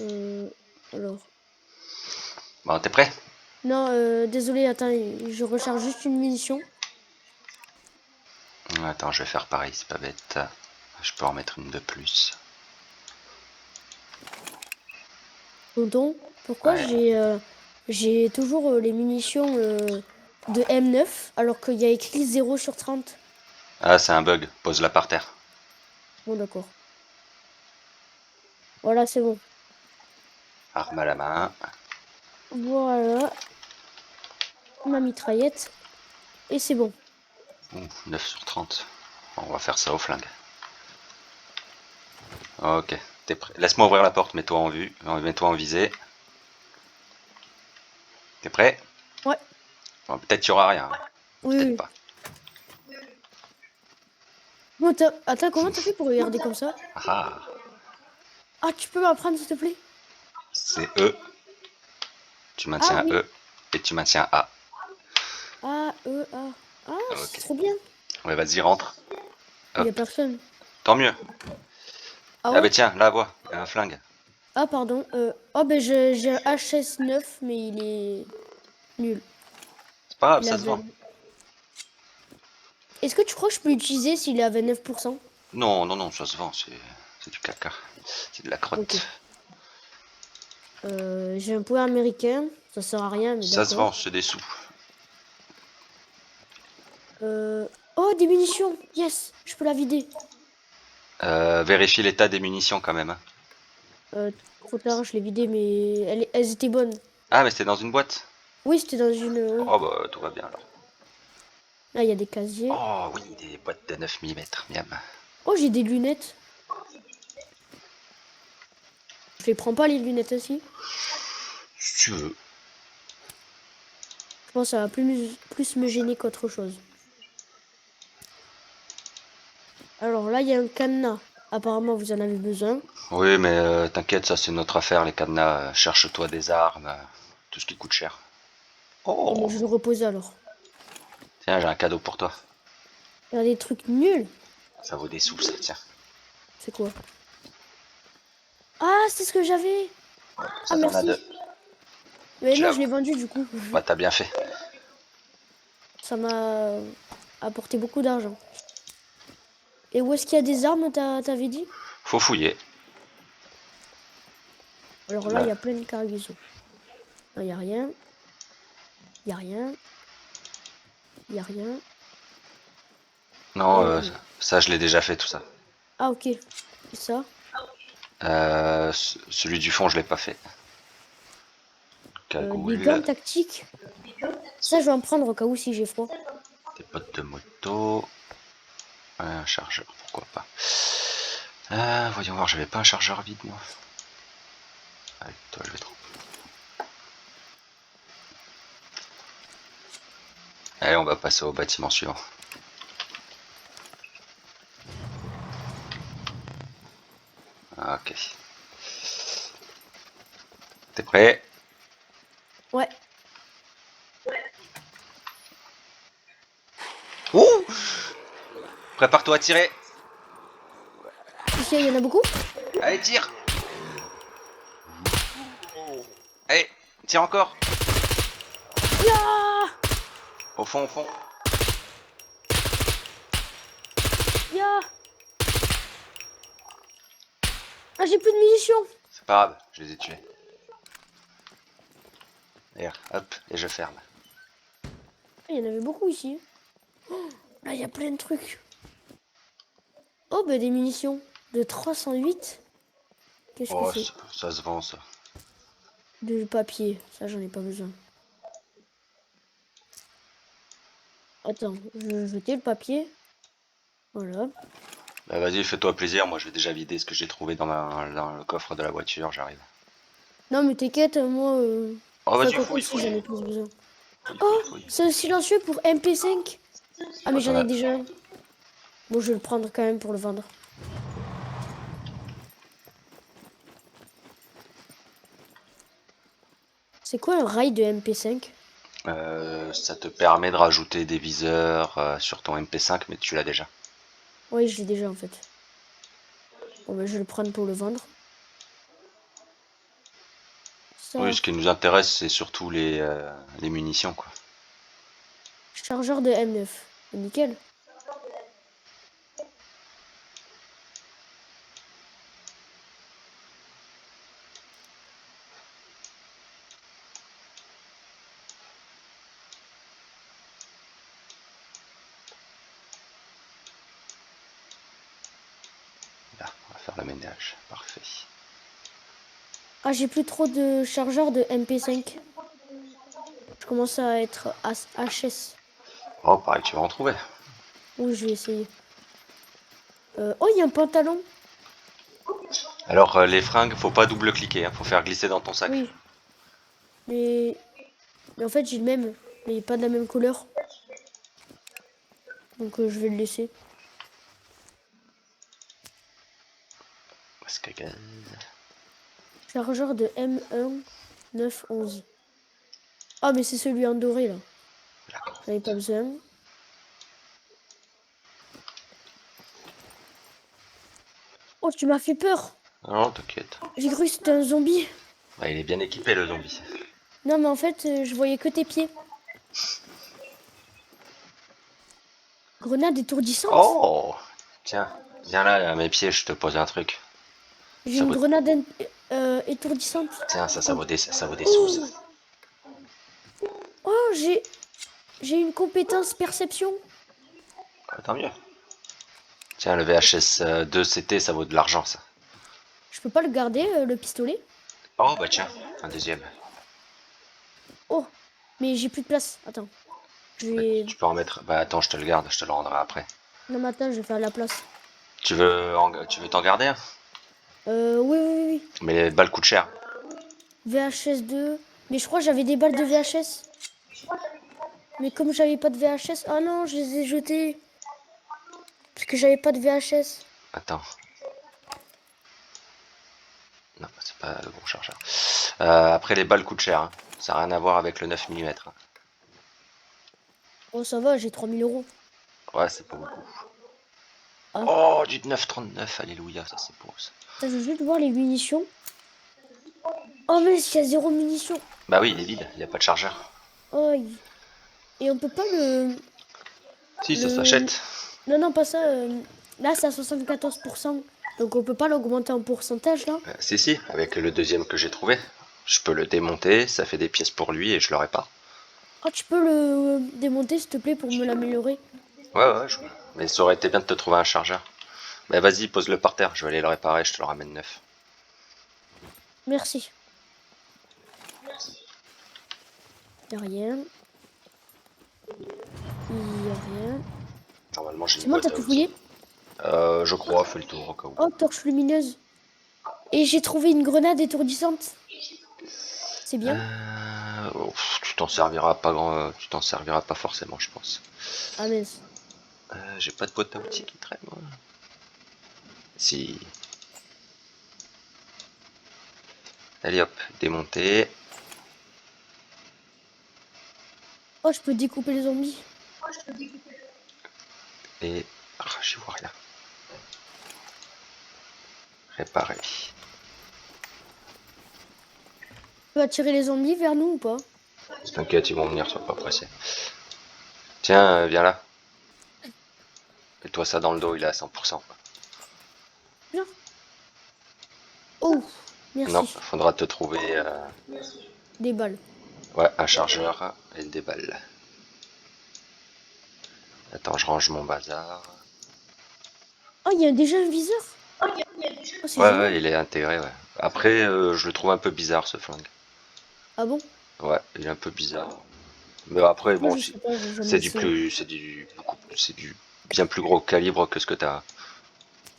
Euh, alors. Bon, t'es prêt? Non, désolé, attends, je recharge juste une munition. Attends, je vais faire pareil, c'est pas bête. Je peux en mettre une de plus. Tonton, pourquoi Ouais. j'ai toujours les munitions de M9 alors qu'il y a écrit 0/30? Ah, c'est un bug. Pose-la par terre. Bon, d'accord. Voilà, c'est bon. Arme à la main. Voilà, ma mitraillette. Et c'est bon. Ouh, 9/30. Bon, on va faire ça au flingue. Ok, t'es prêt. Laisse-moi ouvrir la porte, mets-toi en vue. Mets-toi en visée. T'es prêt? Ouais, Bon, peut-être qu'il y aura rien. oui, Peut-être oui. pas. Bon, attends, comment t'as fait pour regarder comme ça? Ah, Ah, tu peux m'apprendre, s'il te plaît? c'est E. Tu Ah maintiens oui. E et tu maintiens A. A, E, A. Ah, c'est Ok. trop bien. Ouais, vas-y, rentre. Il y a Hop. personne. Tant mieux. Ah Ah ouais? bah tiens, là, vois, il y a un flingue. Ah, pardon. Oh, ben j'ai un HS9, mais il est nul. C'est pas grave, Il ça se vend. avait... Est-ce que tu crois que je peux l'utiliser s'il est à 29%? Non, non, non, ça se vend, c'est du caca. C'est de la Ok. crotte. J'ai un poulet américain. Ça sert à rien, mais Ça se vend, d'accord. c'est des sous. Euh... Oh, des munitions. Yes, je peux la vider. Vérifie l'état des munitions quand même, hein. Euh, Trop tard, je l'ai vidée, mais elles étaient bonnes. Ah, mais c'était dans une boîte. Oui, c'était dans une... Oh bah tout va bien alors. Là, il y a des casiers. Oh oui, des boîtes de 9 mm, miam. Oh, j'ai des lunettes. Je les prends pas, les lunettes aussi. Si tu veux. Je pense que ça va plus me gêner qu'autre chose. Alors là, il y a un cadenas. Apparemment, vous en avez besoin. Oui, mais t'inquiète, ça c'est notre affaire, les cadenas. Cherche-toi des armes, tout ce qui coûte cher. Bon, mais Oh, je vais le reposer alors. tiens, j'ai un cadeau pour toi. Il y a des trucs nuls. Ça vaut des sous, ça, tiens. C'est quoi? Ah, c'est ce que j'avais. Ah, Ça t'en a deux. merci. Mais Tu non, l'as. je l'ai vendu du coup. Bah t'as bien fait. Ça m'a apporté beaucoup d'argent. Et où est-ce qu'il y a des armes, t'avais dit? Faut fouiller. Alors là, il Là. y a plein de cargaisons. Il n'y a rien. Il n'y a rien. Il n'y a rien. Non, Euh, ça je l'ai déjà fait tout ça. Ah, ok. Et ça? Celui du fond, je l'ai pas fait. Des gants Cagoule, tactiques. Ça, je vais en prendre au cas où si j'ai froid. des bottes de moto, un chargeur, pourquoi pas. Voyons voir, j'avais pas un chargeur vide moi. Avec toi, je vais trop. Allez, on va passer au bâtiment suivant. Ok. T'es prêt? Ouais. Ouh! Prépare-toi à tirer. Ici, il y en a beaucoup? Allez, tire. Allez, tire encore. Ya! Au fond, au fond. Ya! Ah, j'ai plus de munitions! C'est pas grave, je les ai tués. D'ailleurs, hop, et je ferme. Ah, il y en avait beaucoup ici. Oh, là, il y a plein de trucs. Oh, bah des munitions. De 308. Qu'est-ce que Oh, c'est? ça se vend ça. De papier. Ça, j'en ai pas besoin. Attends, je vais jeter le papier. Voilà. Bah vas-y, fais-toi plaisir, moi je vais déjà vider ce que j'ai trouvé dans le coffre de la voiture, j'arrive. Non, mais t'inquiète, moi... Oh Enfin, vas-y, quoi que fouille, si, fouille. j'en ai plus besoin. Fouille, fouille, Oh, fouille. c'est un silencieux pour MP5. Ah, mais Oh, j'en ai déjà un. Bon, je vais le prendre quand même pour le vendre. C'est quoi un rail de MP5? Ça te permet de rajouter des viseurs sur ton MP5, mais tu l'as déjà. Oui, je l'ai déjà en fait. Bon, bah, je vais le prendre pour le vendre. Ça, Oui, ce qui nous intéresse, c'est surtout les munitions, quoi. chargeur de M9. Nickel. Là, on va faire le ménage. Parfait. Ah, j'ai plus trop de chargeurs de MP5. Je commence à être HS. Oh, pareil, tu vas en trouver. Oui, je vais essayer. Oh, il y a un pantalon. Alors, les fringues, faut pas double-cliquer, hein, faut faire glisser dans ton sac. Oui. Mais, mais en fait, j'ai le même. Mais pas de la même couleur. Donc, je vais le laisser. Masque à gaz. Chargeur de M1 911. Ah, mais c'est celui en doré, là. D'accord. J'en ai pas besoin. Oh, tu m'as fait peur. Non, t'inquiète. J'ai cru que c'était un zombie. Bah, il est bien équipé, le zombie. Non, mais en fait, je voyais que tes pieds. Grenade étourdissante. Oh! Tiens, viens là, à mes pieds, je te pose un truc. J'ai Ça une vaut... grenade étourdissante. Tiens, ça vaut des sous, ça. Oh, j'ai une compétence perception. Ah, tant mieux. Tiens, le VHS 2CT, ça vaut de l'argent, ça. Je peux pas le garder, le pistolet. Oh, bah tiens, un deuxième. Oh, mais j'ai plus de place. Attends. Je Bah, vais... tu peux en mettre... Bah attends, je te le garde, je te le rendrai après. Non, mais attends, je vais faire la place. Tu veux t'en garder un? Oui, oui, oui. Mais les balles coûtent cher. VHS 2. Mais je crois que j'avais des balles de VHS. Mais comme j'avais pas de VHS... Ah non, je les ai jetées. Parce que j'avais pas de VHS. Attends. Non, c'est pas le bon chargeur. Après, les balles coûtent cher, hein. Ça n'a rien à voir avec le 9 mm. Oh, ça va, j'ai 3000 €. Ouais, c'est pas beaucoup. Ah. Oh, du 9,39, alléluia, ça c'est beau ça. Ça, je veux juste voir les munitions. Oh, mais il y a 0 munitions. Bah oui, il est vide, il n'y a pas de chargeur. Oh, et on peut pas Si, ça le... s'achète. Non, non, pas ça. Là, c'est à 74%. Donc, on peut pas l'augmenter en pourcentage, là. Si, si, avec le deuxième que j'ai trouvé. Je peux le démonter, ça fait des pièces pour lui et je le répare. Oh, tu peux le démonter, s'il te plaît, pour me l'améliorer. Ouais, ouais, mais ça aurait été bien de te trouver un chargeur. Bah vas-y, pose-le par terre, je vais aller le réparer, je te le ramène neuf. Merci. Y a rien. Y a rien. Normalement, j'ai C'est une bon, boîte t'as à tout outils. fouillé? Je crois, fais le tour au cas où. Oh, torche lumineuse. Et j'ai trouvé une grenade étourdissante. C'est bien. Tu t'en serviras pas tu t'en serviras pas forcément, je pense. Ah, mince. J'ai pas de boîte à outils qui traîne, moi. Si. Allez hop, démonter. Oh, je peux découper les zombies. Et... Ah, j'y vois rien. Réparer. Tu peux attirer les zombies vers nous ou pas? T'inquiète, ils vont venir, sois pas pressé. Tiens, viens là. Mets-toi ça dans le dos, il est à 100%. Viens. Oh, Non, merci. faudra te trouver Des balles. ouais, un chargeur et des balles. Attends, je range mon bazar. Oh, il y a déjà un viseur. Oh, c'est Ouais, génial. ouais, il est intégré, ouais. Après, je le trouve un peu bizarre, ce flingue. Ah bon? Ouais, il est un peu bizarre. Mais après, Moi, bon, je sais pas, j'ai jamais essayé. c'est du bien plus gros calibre que ce que t'as.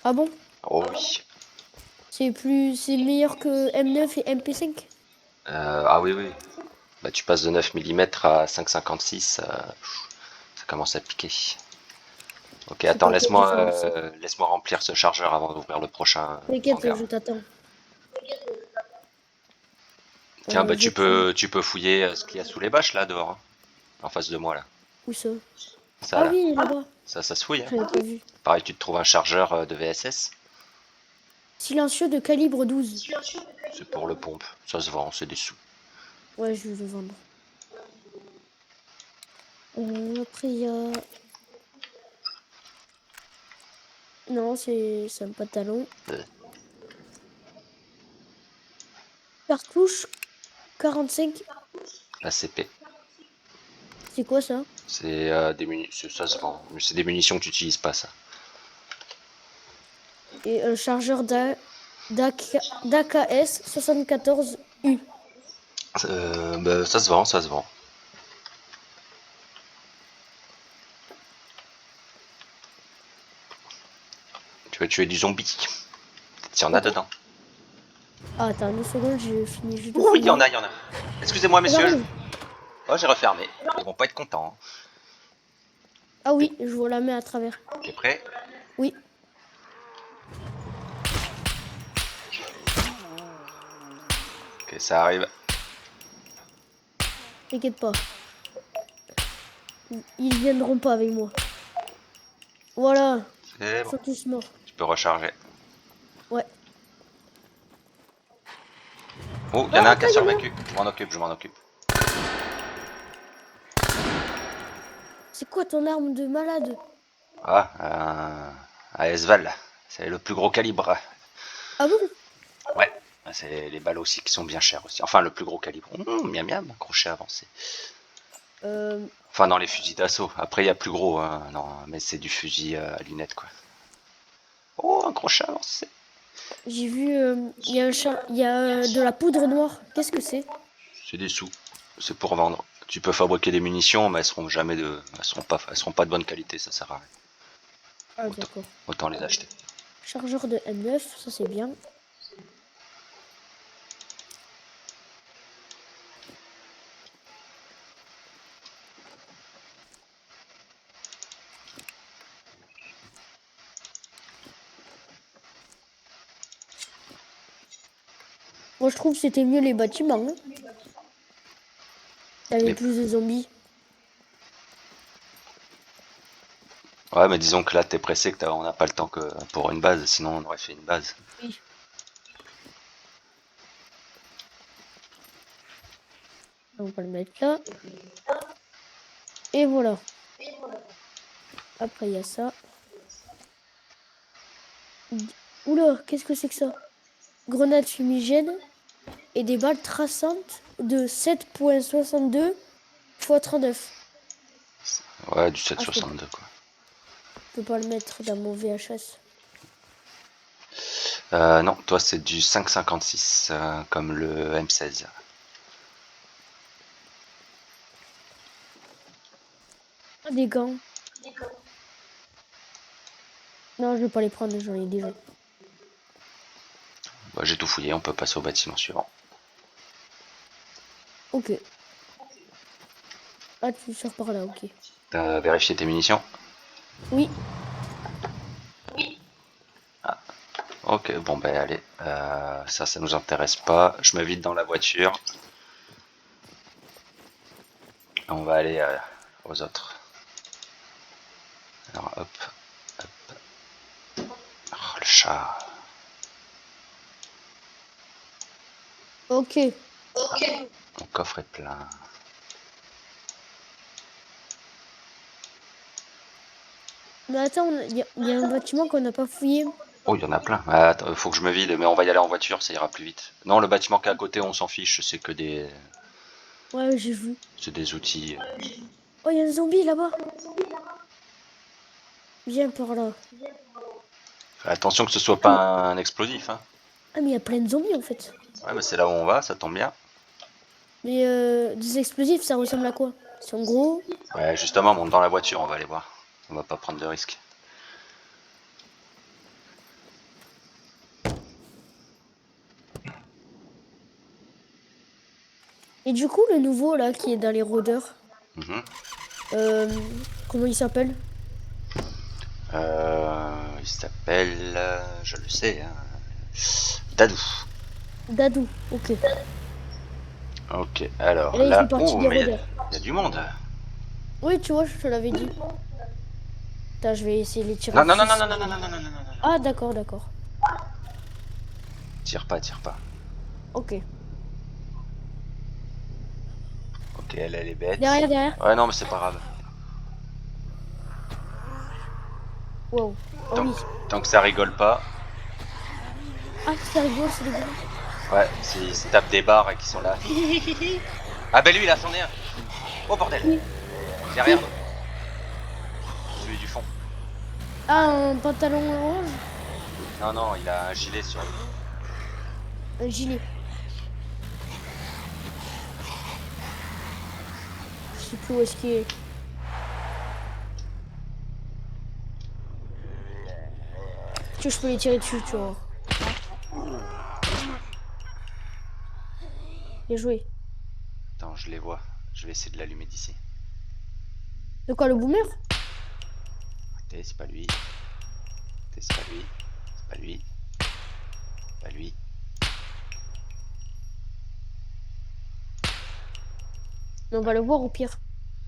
Ah bon? Oh oui. C'est meilleur que M9 et MP5? Ah oui, oui. Bah, tu passes de 9 mm à 5,56, ça commence à piquer. Ok, C'est attends, pas quelle différence? laisse-moi remplir ce chargeur avant d'ouvrir le prochain T'inquiète, hangar. je t'attends. Tiens, bah Je prends. tu peux fouiller ce qu'il y a sous les bâches là dehors, hein, en face de moi là. Où ça? Ça Ah là, oui, là-bas. ça se fouille. Hein. J'avais pas vu. Pareil, tu te trouves un chargeur de VSS, Silencieux de calibre 12. c'est pour le pompe, ça se vend, c'est des sous. Ouais, je vais le vendre. Après, il y a... Non, c'est un pantalon. Euh. Cartouche 45. ACP. C'est quoi ça? C'est des munitions, ça se vend. Mais c'est des munitions que tu n'utilises pas, ça. Et un chargeur d'AKS 74U. Bah, ça se vend, ça se vend. Tu veux tuer du zombie? S'il y en a Pourquoi? dedans. Ah, attends, 2 secondes, j'ai fini juste de Oui, il y en fumer. a, il y en a. Excusez-moi, messieurs. J'arrive. Oh, j'ai refermé. Ils vont pas être contents. Ah oui, je vois la main à travers. T'es prêt? Oui, Ok, ça arrive. t'inquiète pas. Ils viendront pas avec moi. Voilà, C'est ils bon. sont tous morts. Tu peux recharger. Ouais. Oh, il y en Ah, a un qui attends, a il y en a un. survécu. Je m'en occupe, je m'en occupe. C'est quoi ton arme de malade? Ah, à Esval. C'est le plus gros calibre. Ah bon? Ouais. C'est les balles aussi qui sont bien chères aussi. Enfin, le plus gros calibre. Miam miam, crochet avancé. Euh, Enfin, dans les fusils d'assaut. Après, il y a plus gros. Hein. Non, mais c'est du fusil à lunettes, quoi. Oh, un crochet avancé. j'ai vu, il y a de la poudre noire. Qu'est-ce que c'est? C'est des sous. C'est pour vendre. Tu peux fabriquer des munitions, mais elles seront jamais elles seront pas de bonne qualité. Ça sert à rien. Ah, Autant, d'accord. autant les acheter. Chargeur de M9, ça c'est bien. Moi, je trouve que c'était mieux les bâtiments, hein. Il y avait Les... plus de zombies. Ouais, mais disons que là, t'es pressé, on n'a pas le temps que pour une base. Sinon, on aurait fait une base. Oui. On va le mettre là. Et voilà. Après, il y a ça. Oula, qu'est-ce que c'est que ça? Grenade fumigène et des balles traçantes de 7,62 x 39. Ouais, du Ah, 7,62 quoi. je peux pas le mettre dans mon VHS. Non, toi c'est du 5,56 comme le M16. Ah, des gants. Non, je vais pas les prendre, j'en ai déjà. Bah, j'ai tout fouillé, on peut passer au bâtiment suivant. Ok. Ah, tu sors par là, ok. T'as vérifié tes munitions? Oui, Ok, bon ben allez, ça nous intéresse pas. Je me vide dans la voiture. On va aller aux autres. Alors hop, oh, le chat. ok. Mon coffre est plein. Mais attends, il y a un bâtiment qu'on n'a pas fouillé. Oh, il y en a plein. Ah, attends, faut que je me vide, mais on va y aller en voiture, ça ira plus vite. Non, le bâtiment qui est à côté, on s'en fiche, Ouais, j'ai vu. c'est des outils. Oh, il y a un zombie là-bas. Viens par là. Attention que ce soit Ah, pas un explosif, hein. ah, mais il y a plein de zombies en fait. Ouais, mais c'est là où on va, ça tombe bien. Mais des explosifs, ça ressemble à quoi? Ils sont gros. Ouais, justement, monte dans la voiture, on va aller voir. On va pas prendre de risques. Et du coup, le nouveau là qui est dans les rôdeurs, Mhm. euh, comment il s'appelle? Il s'appelle, je le sais, hein, Dadou. Dadou, ok. Et Ok, alors là, il fait là, partie oh, des mais rôdeurs. y a du monde. Oui, tu vois, je te l'avais dit. Attends, je vais essayer de les tirer Non, non, non, aussi. non, non, non, non, non, non, non, non, non. Ah, d'accord, d'accord. Tire pas, tire pas. Ok. Ok, elle est bête. Derrière. Ouais, non, mais c'est pas grave. Wow. Oh Tant, oui. tant que ça rigole pas. Ah, ça rigole, c'est rigolo. Ouais, s'ils se tapent des barres et qu'ils sont là. Ah bah lui, il a son nez. Oh bordel. Oui. Derrière nous. Celui du fond. Ah, un pantalon orange. Non, non, il a un gilet sur lui. Un gilet. Je sais plus où est-ce qu'il est. Tu vois, je peux les tirer dessus, tu vois. Bien joué. Attends, je les vois. Je vais essayer de l'allumer d'ici. De quoi, le boomer? C'est pas lui. C'est pas lui. C'est pas lui. Pas lui. Mais on va le voir au pire.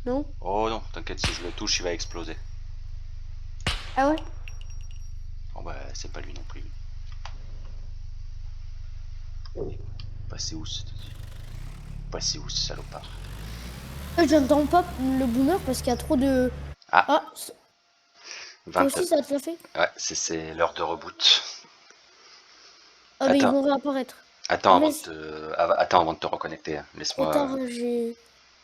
Non? Oh non, t'inquiète, si je le touche, il va exploser. Ah ouais? Oh bah, c'est pas lui non plus. Passez où ce salopard? J'entends pas le boomer parce qu'il y a trop de... Ah, Ah, toi 20. aussi, ça te l'a fait? Ouais, c'est l'heure de reboot. Ah, mais ils Attends, vont réapparaître. attends Ah, avant mais de te, attends avant de te reconnecter. trop Laisse-moi. tard, j'ai...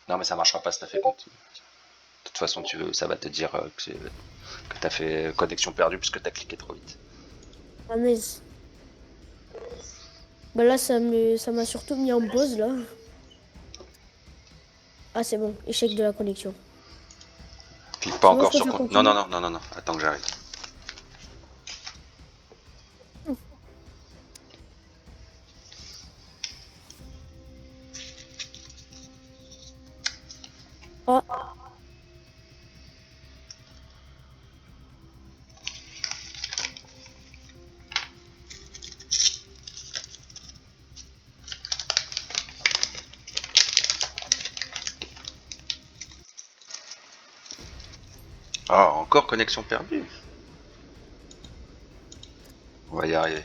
Non mais ça marchera pas si t'as fait compte. De toute façon, ça va te dire que t'as fait connexion perdue puisque t'as cliqué trop vite. Ah, mais... Bah là, ça m'a surtout mis en pause, là. Ah, c'est bon. Échec de la connexion. Clique pas C'est bon, je encore peux sur faire compte. Non, non, continuer? non, non, non, non. Attends que j'arrive. Ah, Ah, encore connexion perdue. On va y arriver.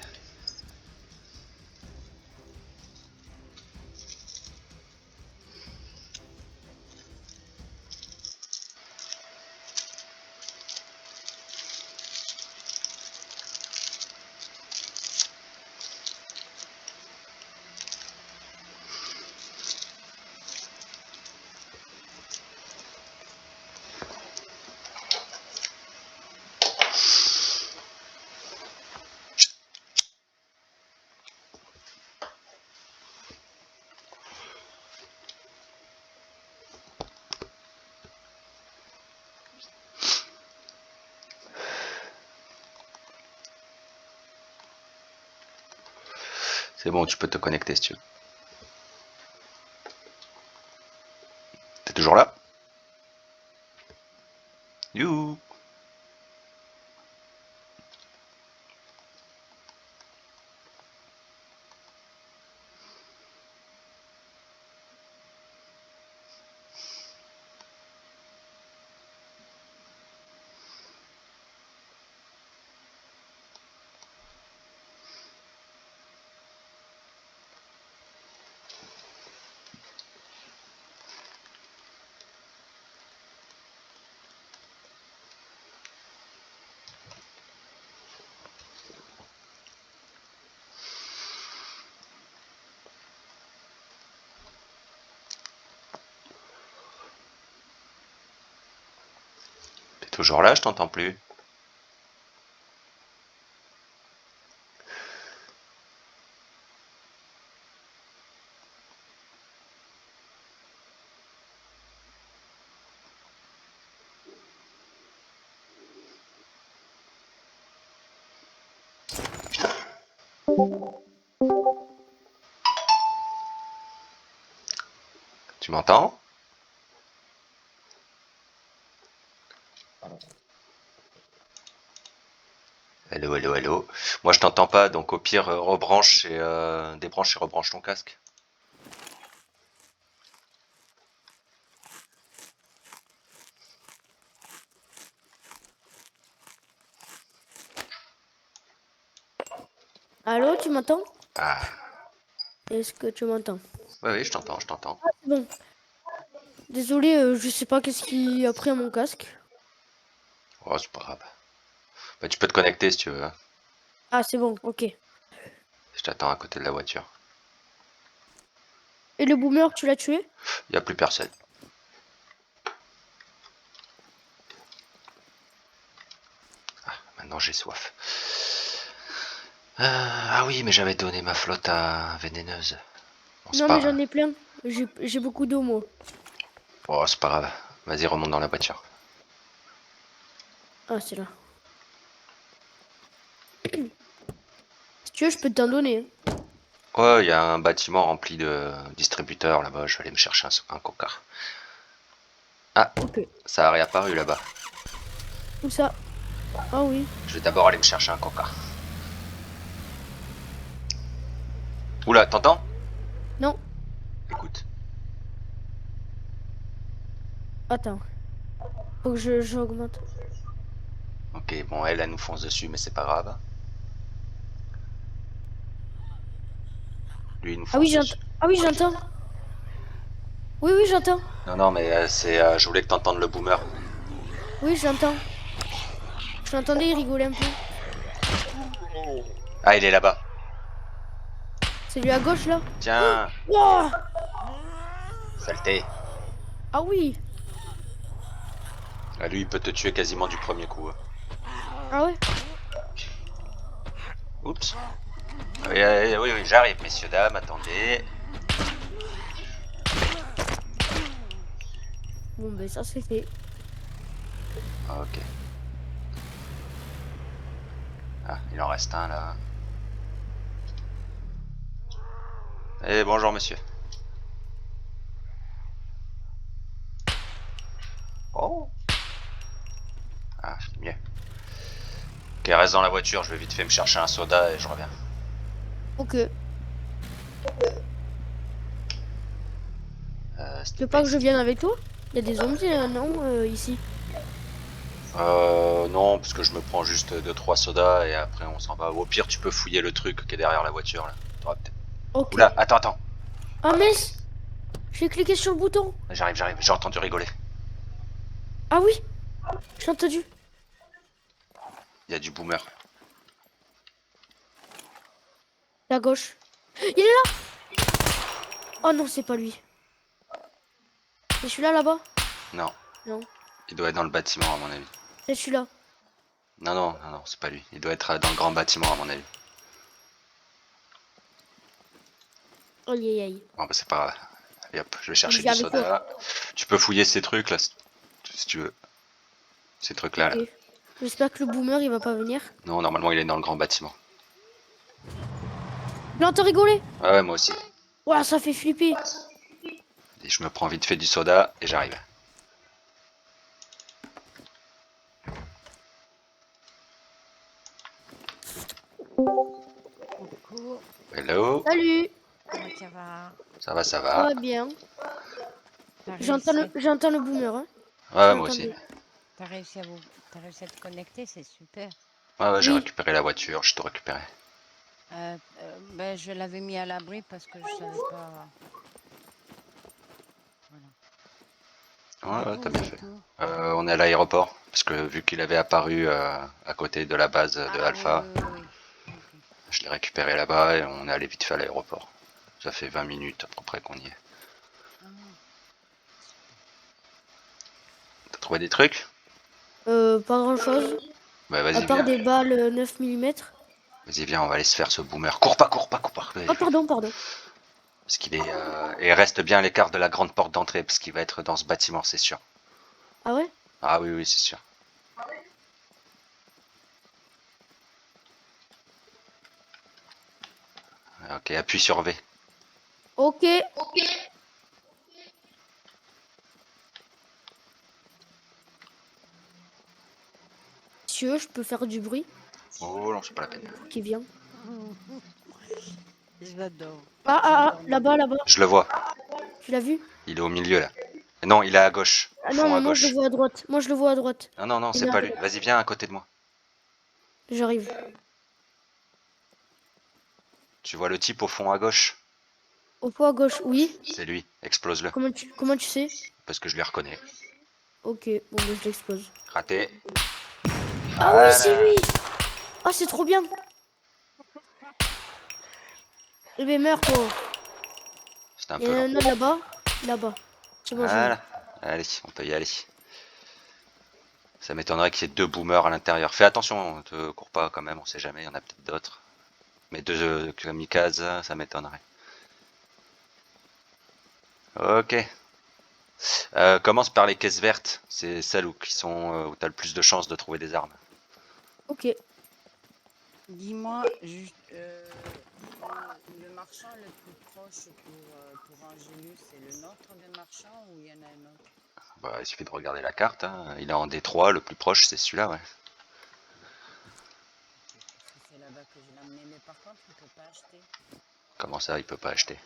C'est bon, tu peux te connecter si tu veux. T'es toujours là? Youhou! T'es toujours là, je t'entends plus. Tu m'entends? Allô, allô, allô. Moi je t'entends pas, donc au pire rebranche et débranche et rebranche ton casque. allô, tu m'entends? Ah, Est-ce que tu m'entends? oui, oui, je t'entends, je t'entends. C'est bon. Désolé, je sais pas qu'est-ce qui a pris à mon casque. Oh, c'est pas grave. Bah, tu peux te connecter si tu veux, hein. Ah, c'est bon, ok. Je t'attends à côté de la voiture. Et le boomer, tu l'as tué? Il n'y a plus personne. Maintenant j'ai soif. Ah oui, mais j'avais donné ma flotte à Vénéneuse. Bon, c'est Non, mais pas... j'en ai plein. J'ai beaucoup d'eau, moi. Oh, c'est pas grave. Vas-y, remonte dans la voiture. Ah, c'est là. Si tu veux, je peux t'en donner, hein. Ouais, il y a un bâtiment rempli de distributeurs là-bas. Je vais aller me chercher un cocard. Ah, Ok. ça a réapparu là-bas. Où ça? Ah oui. Je vais d'abord aller me chercher un cocard. Oula, t'entends? Non. Écoute. Attends. Faut que j'augmente. Ok, bon, elle nous fonce dessus, mais c'est pas grave. Lui, il nous Ah oui, fonce j'entends. dessus. Ah oui, j'entends. Oui, oui, j'entends. Non, non, mais je voulais que t'entendes le boomer. Oui, j'entends. Je l'entendais, il rigolait un peu. Ah, il est là-bas. C'est lui à gauche, là? Tiens, Wouah. saleté. Ah oui. Ah, lui, il peut te tuer quasiment du premier coup, hein. Ah ouais? Oups. Oui, oui, j'arrive, messieurs, dames, attendez. Bon, ben ça, c'est fait. Ok. Ah, il en reste un là. Eh, bonjour, monsieur. Oh. Ah, c'est mieux. Ok, reste dans la voiture, je vais vite fait me chercher un soda et je reviens. Ok. S'il Tu te veux pas plaît, que je s'il te vienne plaît. avec toi? Il y a des zombies, non, ici. Non, parce que je me prends juste 2-3 sodas et après on s'en va. Au pire, tu peux fouiller le truc qui est derrière la voiture là. Ok. Oula, attends. Ah, mince! J'ai cliqué sur le bouton. J'arrive, j'ai entendu rigoler. Ah oui, j'ai entendu. Il y a du boomer. La gauche. Il est là! Oh non, c'est pas lui. C'est celui-là là-bas? Non, Non, il doit être dans le bâtiment à mon avis. c'est celui-là. Non, c'est pas lui. Il doit être dans le grand bâtiment à mon avis. Aïe aïe aïe. Bon, bah c'est pas grave. Allez hop, je vais Il chercher du vient avec quoi? soda. Tu peux fouiller ces trucs là, si tu veux. Ces trucs là, Ok. là. J'espère que le boomer il va pas venir. Non, normalement il est dans le grand bâtiment. Je l'entends rigoler. Ouais, moi aussi. Ouah, ça fait flipper. Et je me prends vite fait du soda et j'arrive. Coucou, Hello. Salut. comment ça va? Ça Ça va. va bien. T'as réussi, J'entends le boomer, hein. Je Ouais, moi aussi. l'entendais. t'as réussi à t'as réussi à te connecter, c'est super. Ouais, j'ai Oui. récupéré la voiture, je te récupéré. Ben, je l'avais mis à l'abri parce que je savais pas. Voilà. Ouais, Du ouais, coup, t'as vous bien êtes fait. où? On est à l'aéroport, parce que vu qu'il avait apparu à côté de la base de Ah oui, Alpha, oui, oui, oui. Ok. je l'ai récupéré là-bas et on est allé vite fait à l'aéroport. Ça fait 20 minutes à peu près qu'on y est. Ah, super. T'as trouvé des trucs? Pas grand-chose. Bah À vas-y, part viens. des balles 9 mm. Vas-y, viens, on va aller se faire ce boomer. Cours pas. Oh, pardon, pardon. Parce qu'il est... Et reste bien à l'écart de la grande porte d'entrée, parce qu'il va être dans ce bâtiment, c'est sûr. Ah ouais? Ah oui, c'est sûr. Ok, appuie sur V. Ok. Si tu veux, je peux faire du bruit Oh non, c'est pas la peine. qui vient. J'adore. Ah, J'adore mon là-bas, Dieu. là-bas. Je le vois. Tu l'as vu? Il est au milieu là. Non, il est à gauche, au Ah non, fond mais à moi je le gauche. vois à droite. Moi je le vois à droite. Non, Il c'est est pas lui. arrivé. Vas-y, viens à côté de moi. J'arrive. Tu vois le type au fond à gauche? Au poids gauche, oui. C'est lui, explose-le. Comment tu sais? Parce que je les reconnais. Ok, bon, bah, je l'explose. Raté. Ah oui, c'est Voilà. lui! Ah, c'est trop bien! Eh ben, meurs, toi. C'était un Il y peu en a lent. un autre là-bas. Là-bas. C'est bon, je l'ai. Voilà. Allez, on peut y aller. Ça m'étonnerait qu'il y ait 2 boomers à l'intérieur. Fais attention, te cours pas quand même, on sait jamais, il y en a peut-être d'autres. Mais 2 kamikazes, ça m'étonnerait. Ok. Commence par les caisses vertes. C'est celles où t'as le plus de chances de trouver des armes. Ok. Dis-moi, juste, le marchand le plus proche pour Angélus, c'est le nôtre de marchand ou il y en a un autre? Bah, il suffit de regarder la carte, hein. Il est en Détroit, le plus proche c'est celui-là, ouais. Ok, parce que c'est là-bas que je l'ai emmené. Mais par contre, il peut pas acheter. Comment ça, il peut pas acheter?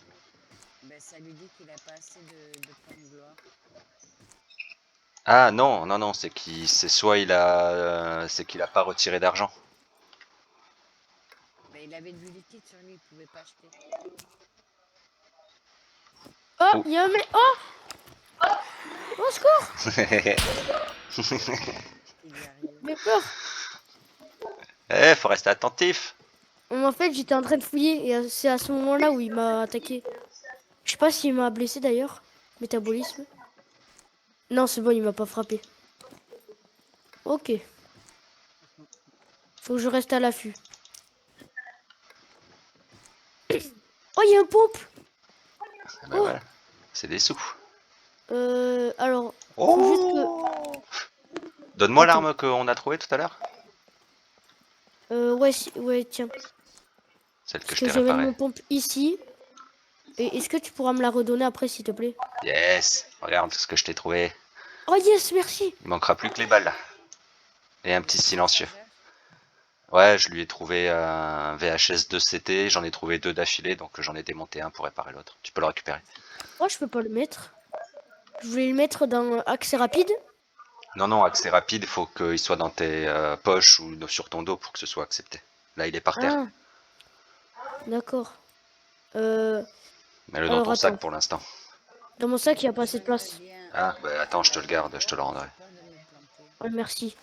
Ben, ça lui dit qu'il a pas assez de points de gloire. Ah non, non, non, c'est soit c'est qu'il a pas retiré d'argent. Ben, il avait du liquide sur lui, il pouvait pas acheter. Oh, Oh. il y a un mec. Oh! Au secours! Il y arrive. J'ai peur. Eh, faut rester attentif. En fait, j'étais en train de fouiller et c'est à ce moment-là où il m'a attaqué. Je sais pas s'il m'a blessé d'ailleurs. Métabolisme. Non, c'est bon, il m'a pas frappé. Ok. Faut que je reste à l'affût. Oh, il y a un pompe! Bah Oh! voilà, c'est des sous. Alors, faut juste que. Oh! Donne-moi Attends. l'arme qu'on a trouvée tout à l'heure. Ouais, ouais, tiens. Celle que Parce je que t'ai j'avais réparée. mon pompe ici. Et est-ce que tu pourras me la redonner après, s'il te plaît? Yes! Regarde ce que je t'ai trouvé. Oh yes, merci! Il manquera plus que les balles. Et un Il a petit trouvé un silencieux. chargeur. Ouais, je lui ai trouvé un VHS 2CT, j'en ai trouvé 2 d'affilée, donc j'en ai démonté un pour réparer l'autre. Tu peux le récupérer. Oh, je peux pas le mettre. Je voulais le mettre dans accès rapide. Non, non, accès rapide, il faut qu'il soit dans tes poches ou sur ton dos pour que ce soit accepté. Là, il est par terre. Ah, d'accord. Euh, Mets-le dans alors ton sac attends. pour l'instant. Dans mon sac, il n'y a pas assez de J'aimerais place. bien. Ah, bah attends, je te le garde, je te le rendrai. J'ai peur de me planter. Oh, merci.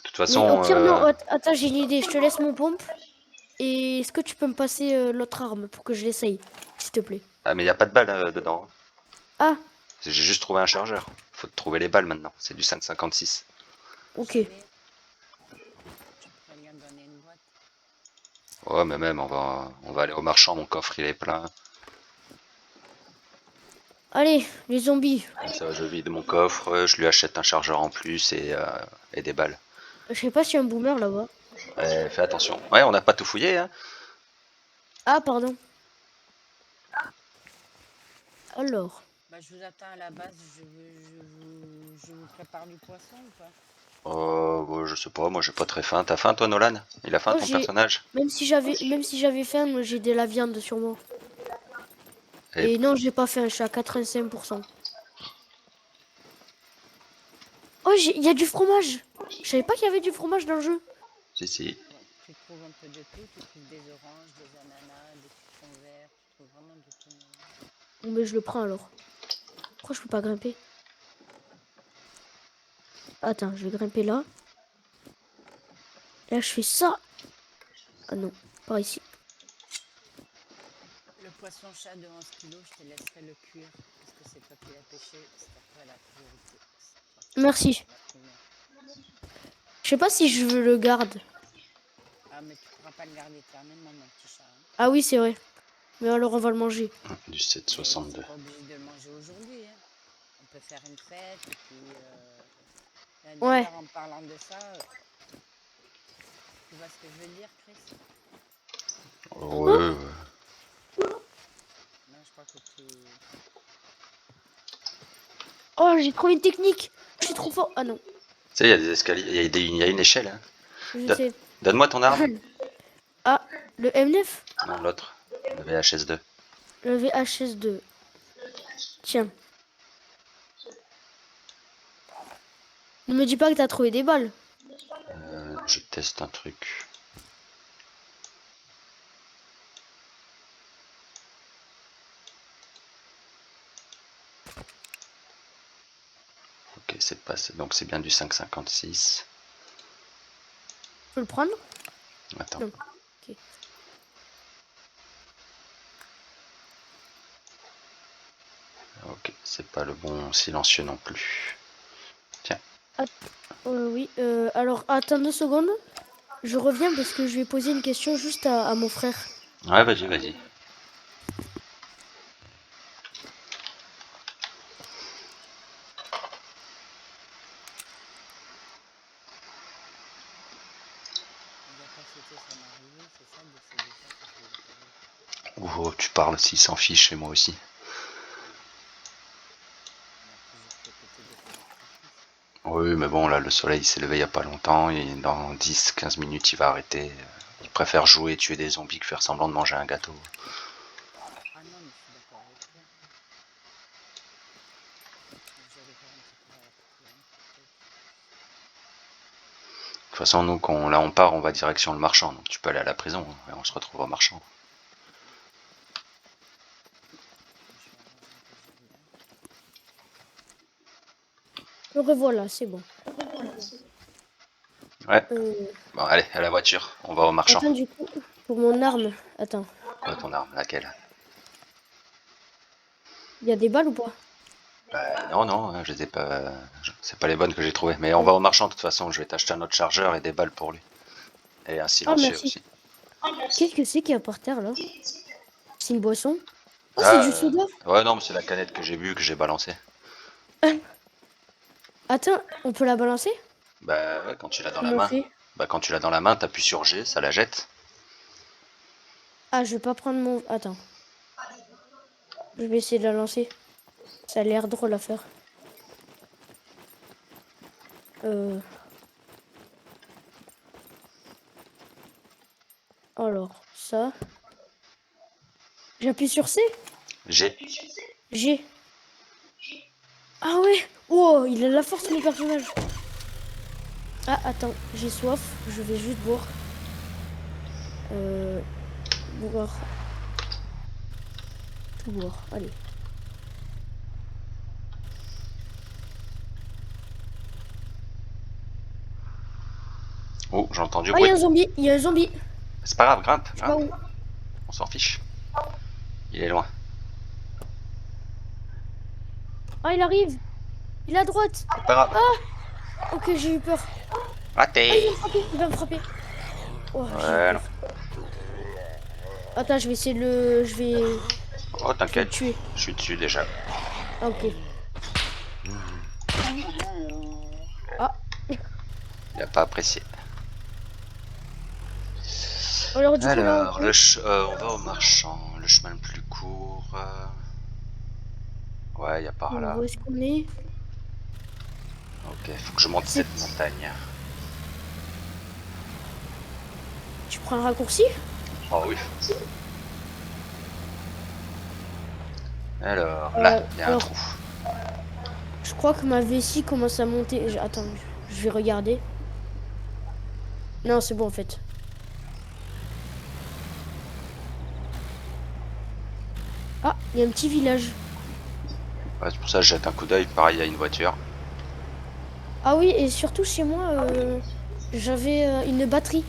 De toute Mais au façon, pire, non, attends, j'ai une idée. Je te laisse mon pompe. Et est-ce que tu peux me passer l'autre arme pour que je l'essaye, s'il te plaît? ah, mais il n'y a pas de balles dedans. Ah, J'ai juste trouvé un chargeur. Faut te trouver les balles maintenant. C'est du 5,56. ok. J'en ai. Je pourrais lui en donner une boîte. Ouais, mais même, on va aller au marchand, mon coffre il est plein. Allez, les zombies. Comme ça, je vide mon coffre, je lui achète un chargeur en plus et des balles. Je sais pas s'il y a un boomer là-bas. Fais attention. Ouais, on n'a pas tout fouillé, hein. Ah, pardon. Alors. Bah, je vous attends à la base. Je vous prépare du poisson ou pas? Bon, je sais pas, moi j'ai pas très faim. T'as faim toi, Nolan? Il a faim Oh, ton personnage? même si j'avais faim, moi, j'ai de la viande sur moi. Et Et non, j'ai pas faim, je suis à 85%. Oh, il y a du fromage. Je savais pas qu'il y avait du fromage dans le jeu. si, si. Bon, tu trouves un peu de tout. Tu trouves des oranges, des ananas, des citrons verts. Tu trouves vraiment de tout. Bon, mais je le prends alors. Pourquoi je peux pas grimper? Attends, je vais grimper là. Là, je fais ça. Ah non, pas ici. Le poisson chat de 11 kilos, je te laisserai le cuire. Parce que c'est toi qui l'as pêché. C'est toi la priorité. Merci. La première. Je sais pas si je veux le garde. Ah, mais tu pourras pas le garder éternellement, mon petit chat. Hein. Ah oui, c'est vrai. Mais alors, on va le manger. Du Mais 7,62. t'es pas obligé de le manger aujourd'hui. Hein. On peut faire une fête. Et puis, Ouais. d'ailleurs, en parlant de ça, tu vois ce que je veux dire, Chris? Ouais, ouais. Non, je crois que tu... Oh, j'ai trouvé une technique. Je suis trop fort. Ah non, Tu sais, il y a des escaliers, il y a une échelle, hein. je Don- sais. Donne-moi ton arme. Ah, le M9? Non, l'autre. Le VHS2. Le VHS2. Tiens. Ne me dis pas que t'as trouvé des balles. Je teste un truc. Ok, c'est pas donc c'est bien du 5,56. Je peux le prendre? Attends. Non. Ok. Ok, c'est pas le bon silencieux non plus. Oui. Alors, attends 2 secondes. Je reviens parce que je vais poser une question juste à mon frère. Ouais, vas-y, vas-y. Il a pas fêté son arrivée, c'est ça, c'est de ça que je voulais parler. Oh, tu parles s'il s'en fiche, et moi aussi. Il a toujours fait péter des feux d'artifice. Oui, mais bon, là, le soleil s'est levé il y a pas longtemps, et dans 10-15 minutes, il va arrêter. Il préfère jouer et tuer des zombies que faire semblant de manger un gâteau. Ah non, mais je suis d'accord avec toi. J'allais faire un petit tour à la poubelle, peut-être. De toute façon, nous, quand là on part, on va direction le marchand, donc tu peux aller à la prison, hein, et on se retrouve au marchand. Je vais arranger un peu le jardin. Le revoilà, c'est bon. Ouais, Euh, bon, allez, à la voiture, on va au marchand. Attends, du coup, pour mon arme. Attends. Ton arme, laquelle? Il y a des balles ou pas? Non, non, hein, je les ai pas. C'est pas les bonnes que j'ai trouvées. Mais on va au marchand de toute façon, je vais t'acheter un autre chargeur et des balles pour lui. Et un Ah, silencieux merci. aussi. Qu'est-ce que c'est qu'il y a par terre là? C'est une boisson? Oh, c'est Ah, du soda? ouais, non, mais c'est la canette que j'ai bu, que j'ai balancée. Attends, on peut la balancer? Bah ouais, quand tu l'as dans la Comment on main. fait? Bah quand tu l'as dans la main, t'appuies sur G, ça la jette. Ah, je vais pas prendre mon. Attends. Je vais essayer de la lancer. Ça a l'air drôle à faire. Euh... Alors, ça. J'appuie sur C? G. G. Ah ouais! Oh, il a la force, mon personnage. Ah, attends, j'ai soif. Je vais juste boire. Boire. Tout boire. Allez. Oh, j'ai entendu Ah, il y bruit. a un zombie. Il y a un zombie. C'est pas grave, grimpe, Je sais pas grimpe. où. On s'en fiche. Il est loin. Ah, il arrive. Il est à droite. C'est pas grave. Ok, j'ai eu peur. Ah, il va Raté. me frapper. Il va me frapper. Oh, j'ai eu Voilà. peur. Attends, je vais essayer de le. Oh, Je vais le t'inquiète. tuer. Je suis dessus déjà. Ah, ok. Ah, Il a pas apprécié. alors du coup, là, on Alors, peut. on va au marchand. Le chemin le plus court. Ouais, il y a par là. Où est-ce qu'on est? Ok, faut que je monte C'est. cette montagne. Tu prends le raccourci? Oh oui. Alors, là, il y a un Alors, trou. je crois que ma vessie commence à monter. Attends, je vais regarder. Non, c'est bon en fait. Ah, il y a un petit village. Ouais, c'est pour ça que je jette un coup d'œil. Pareil, il y a une voiture. Ah oui, et surtout chez moi, j'avais une batterie.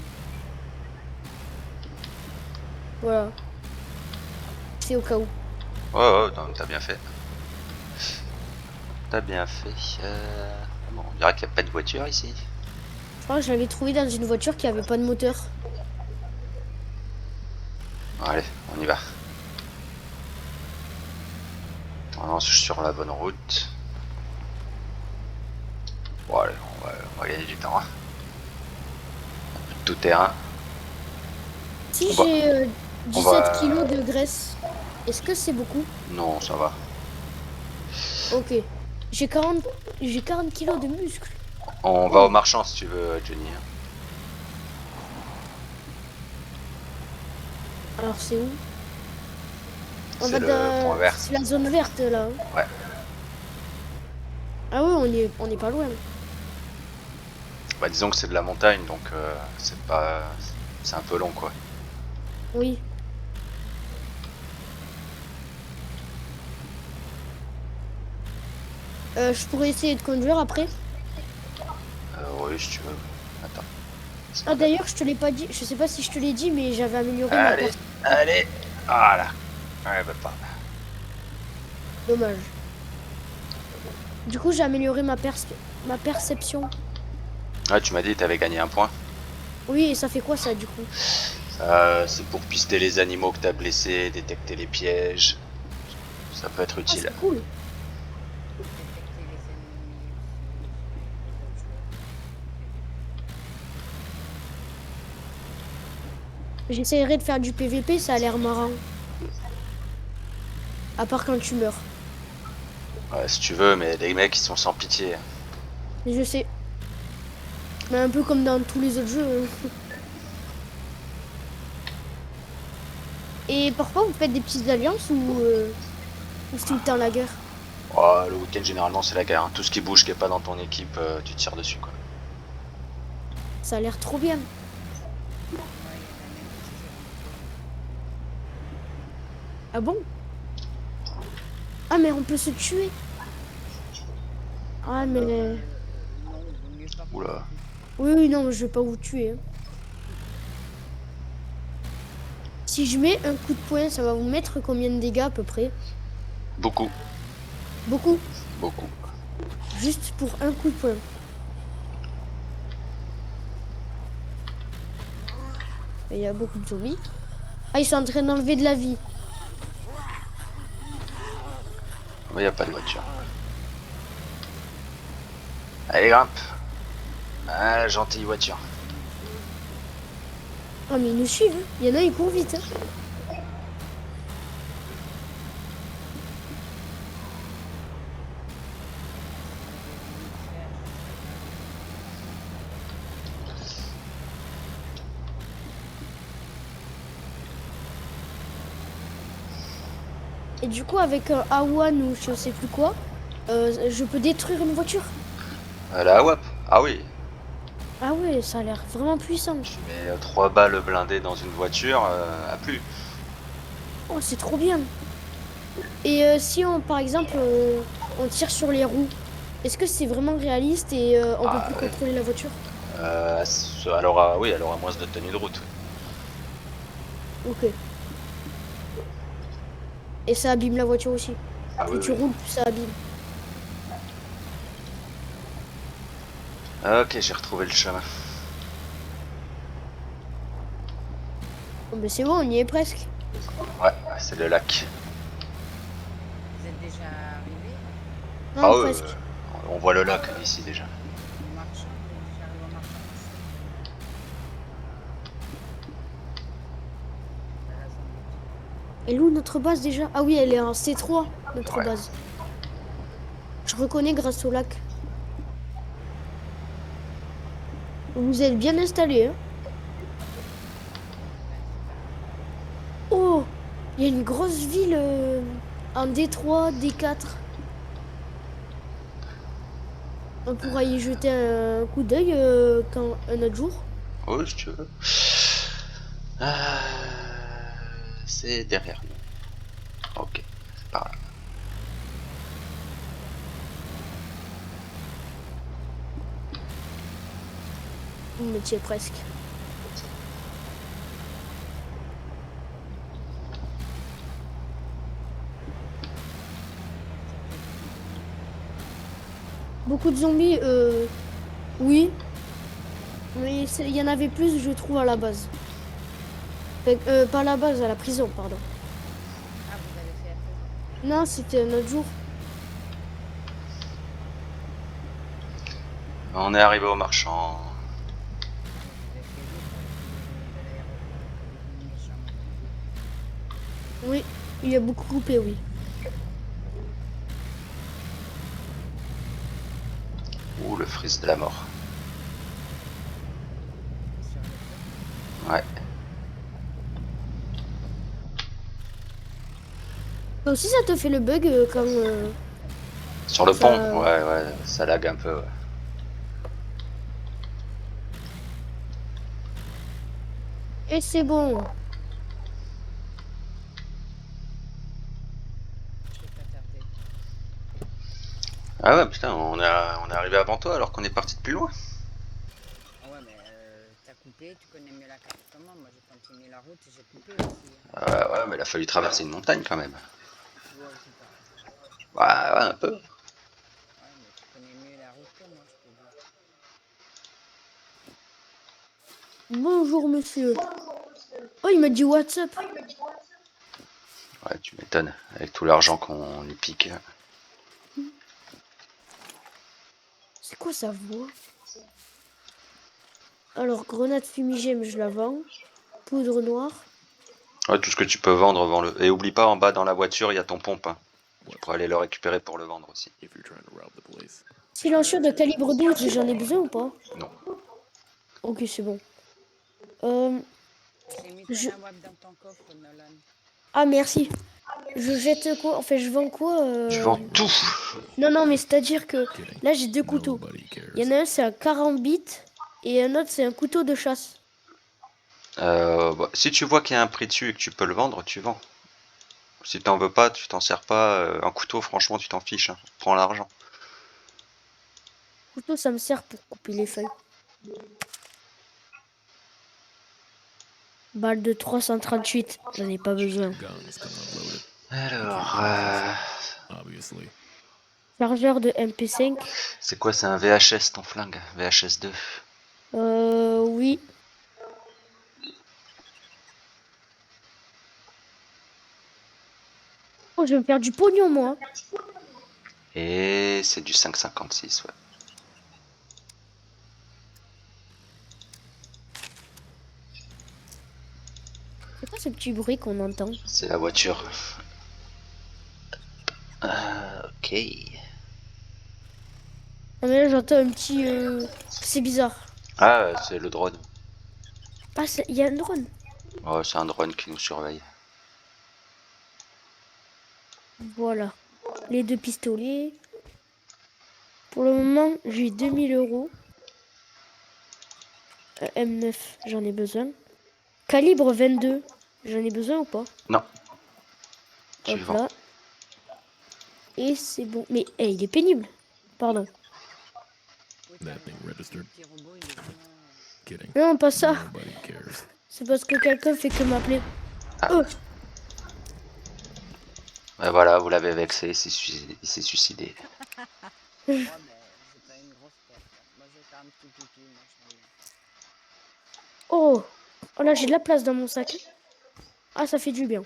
Voilà, c'est au cas où. Ouais, ouais, non, t'as bien fait. T'as bien fait. Bon, on dirait qu'il n'y a pas de voiture ici. Je crois que je l'avais trouvé dans une voiture qui avait pas de moteur. Bon, allez, on y va. Maintenant, je suis sur la bonne route. Bon, allez, on va gagner du temps. Hein. Tout terrain. Si On va- j'ai on 17 va- kilos de graisse, est-ce que c'est beaucoup? Non, ça va. Ok. J'ai 40, j'ai 40 kilos de muscles. On va au marchand si tu veux, Johnny. Alors c'est où? On C'est va le point vert. C'est la zone verte là. Hein. Ouais. Ah ouais, on est pas loin. Bah, disons que c'est de la montagne, donc c'est pas. C'est un peu long, quoi. Oui. Je pourrais essayer de conduire après. Oui, si tu veux. Attends. Ah d'ailleurs, je te l'ai pas dit. Je sais pas si je te l'ai dit, mais j'avais amélioré ma Allez, perception. allez. Voilà. Ouais, bah pas. Dommage. Du coup, j'ai amélioré ma perception. Ouais, tu m'as dit que t'avais gagné un point. Oui, et ça fait quoi ça du coup? C'est pour pister les animaux que t'as blessés, détecter les pièges. Ça peut être Ah, utile. c'est cool. Détecter les ennemis aussi, les autres joueurs. J'essaierai de faire du PVP, ça a l'air marrant. À part quand tu meurs. Ouais, si tu veux, mais les mecs ils sont sans pitié. Mais je sais. Mais un peu comme dans tous les autres jeux. Et parfois, vous faites des petites alliances ou c'est tout le temps la guerre? Oh, le week-end généralement c'est la guerre. Hein. Tout ce qui bouge qui est pas dans ton équipe, tu tires dessus quoi. Ça a l'air trop bien. Ouais, il y en a même qui se tirent entre eux. Ah bon? Ah, mais on peut se tuer. Ah, mais... Non, vaut mieux pas pour le Oula. coup. Oui, oui, non, je vais pas vous tuer. Hein. Si je mets un coup de poing, ça va vous mettre combien de dégâts à peu près? Beaucoup, Beaucoup. beaucoup. Juste pour un coup de poing. Et il y a beaucoup de zombies. Ah, ils sont en train d'enlever de la vie. Mais y a pas de voiture. Allez grimpe. Ah, gentille voiture. Ah, mais ils nous suivent. Hein. Il y en a, ils courent vite. Hein. Et du coup, avec un A1 ou je sais plus quoi, je peux détruire une voiture. La WAP. Ah oui. Ah ouais, ça a l'air vraiment puissant. Tu mets 3 balles blindées dans une voiture, à plus. Oh, c'est trop bien. Et si on, par exemple, on tire sur les roues, est-ce que c'est vraiment réaliste et on peut Ah, plus ouais. contrôler la voiture? Oui, elle aura moins de tenue de route. Ok. Et ça abîme la voiture aussi. Ah Plus oui, tu oui. roules, plus ça abîme. Ok, j'ai retrouvé le chemin. Bon, ben c'est bon, on y est presque. Ouais, c'est le lac. Vous êtes déjà arrivé Ah Non, ouais, presque. on voit le lac ici déjà. au marchand? Vous êtes déjà arrivé au marchand aussi? À la zone de tir. Elle est où notre base déjà? Ah oui, elle est en C3, notre Ouais. base. Je reconnais grâce au lac. Vous êtes bien installés, hein? Oh! Il y a une grosse ville en D3, D4. On pourra y jeter un coup d'œil un autre jour. Oui, si tu veux. Euh, c'est derrière nous. Ok, c'est par là. On y est presque. Beaucoup de zombies, oui. Mais il y en avait plus, je trouve, à la base. Pas à la base, à la prison, pardon. Ah, vous avez fait la prison. Non, c'était un autre jour. On est arrivé au marchand. Vous avez fait l'autre de l'aéroport, des méchants motos. Oui, il y a beaucoup coupé, oui. Ouh, le frise de la mort. Sur le pont. Ouais. Toi aussi, ça te fait le bug quand... Sur le Ça- pont, ouais, ça lag un peu. Ouais. Et c'est bon. Je vais pas tarder. Ah ouais, putain, on est arrivé avant toi alors qu'on est parti de plus loin. Ah ouais, mais t'as coupé, tu connais mieux la carte que moi. Moi, j'ai continué la route et j'ai coupé aussi, hein. Ah ouais, mais il a fallu traverser une montagne quand même. Ouais, je sais pas. Ouais, ouais, un peu. Ouais, mais tu connais mieux la route que moi, je peux dire. Bonjour, monsieur. Oh, il m'a dit WhatsApp. Ouais, tu m'étonnes, avec tout l'argent qu'on y pique. C'est quoi sa voix? Alors, grenade fumigène, je la vends. Poudre noire. Ouais, tout ce que tu peux vendre, vends-le. Et oublie pas, en bas dans la voiture, il y a ton pompe, hein. Tu pourrais aller le récupérer pour le vendre aussi. Silencieux de calibre 12, j'en ai besoin ou pas? Non. Ok, c'est bon. Euh, Je t'ai mis ton je... AWAP dans ton coffre, Nolan. Ah, merci. Je jette quoi? Enfin, je vends quoi Tu vends tout. Non, non, mais c'est-à-dire que là, j'ai deux couteaux. Il y en a un, c'est un carambite. Et un autre, c'est un couteau de chasse. Bah, si tu vois qu'il y a un prix dessus et que tu peux le vendre, tu vends. Si t'en veux pas, tu t'en sers pas. Un couteau, franchement, tu t'en fiches, hein. Prends l'argent. Couteau, ça me sert pour couper les feuilles. Balle de 338, j'en ai pas besoin. Alors, Chargeur de MP5. c'est quoi, c'est un VHS ton flingue? VHS 2. Oui. Oh, je vais me faire du pognon, moi. Et c'est du 5,56, ouais. C'est quoi ce petit bruit qu'on entend? C'est la voiture. Ok. Ah, mais là, j'entends un petit... C'est bizarre. Ah, c'est le drone. Ah, il y a un drone. Ouais, c'est un drone qui nous surveille. Voilà. Les deux pistolets. Pour le moment, j'ai 2000 €. M9, j'en ai besoin. Calibre 22, j'en ai besoin ou pas? Non, tu Hop vends. là. Et c'est bon. Mais, il est pénible. Pardon. Oui, t'as raison. Le petit robot, il est vraiment... Non, pas ça. C'est parce que quelqu'un fait que m'appeler. Ah, Oh, ouais, voilà, vous l'avez vexé, il s'est suicidé. Ouais, mais c'est pas une grosse perte, hein. Moi, j'ai fait un petit pipi, moi, je reviens. oh. Oh là, j'ai de la place dans mon sac. Ah, ça fait du bien.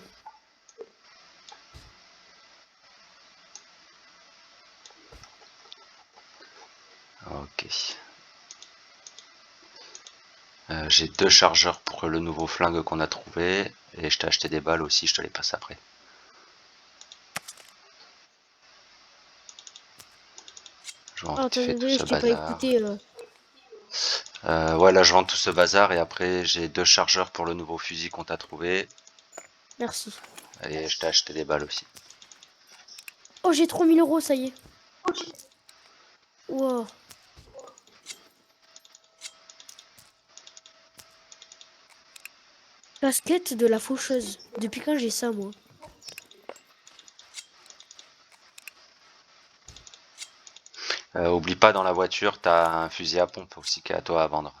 Ok. J'ai 2 chargeurs pour le nouveau flingue qu'on a trouvé. Et je t'ai acheté des balles aussi, je te les passe après. Je vends Ah, vite attends, fait tout désolé, ce je t'ai pas bazar. écouté. Ouais, là je vends tout ce bazar et après j'ai 2 chargeurs pour le nouveau fusil qu'on t'a trouvé. Merci. Et je t'ai acheté des balles aussi. Oh, j'ai 3000 €, ça y est. Wow. Casquette de la faucheuse. Depuis quand j'ai ça, moi? Oublie pas, dans la voiture, t'as un fusil à pompe aussi qui est à toi à vendre.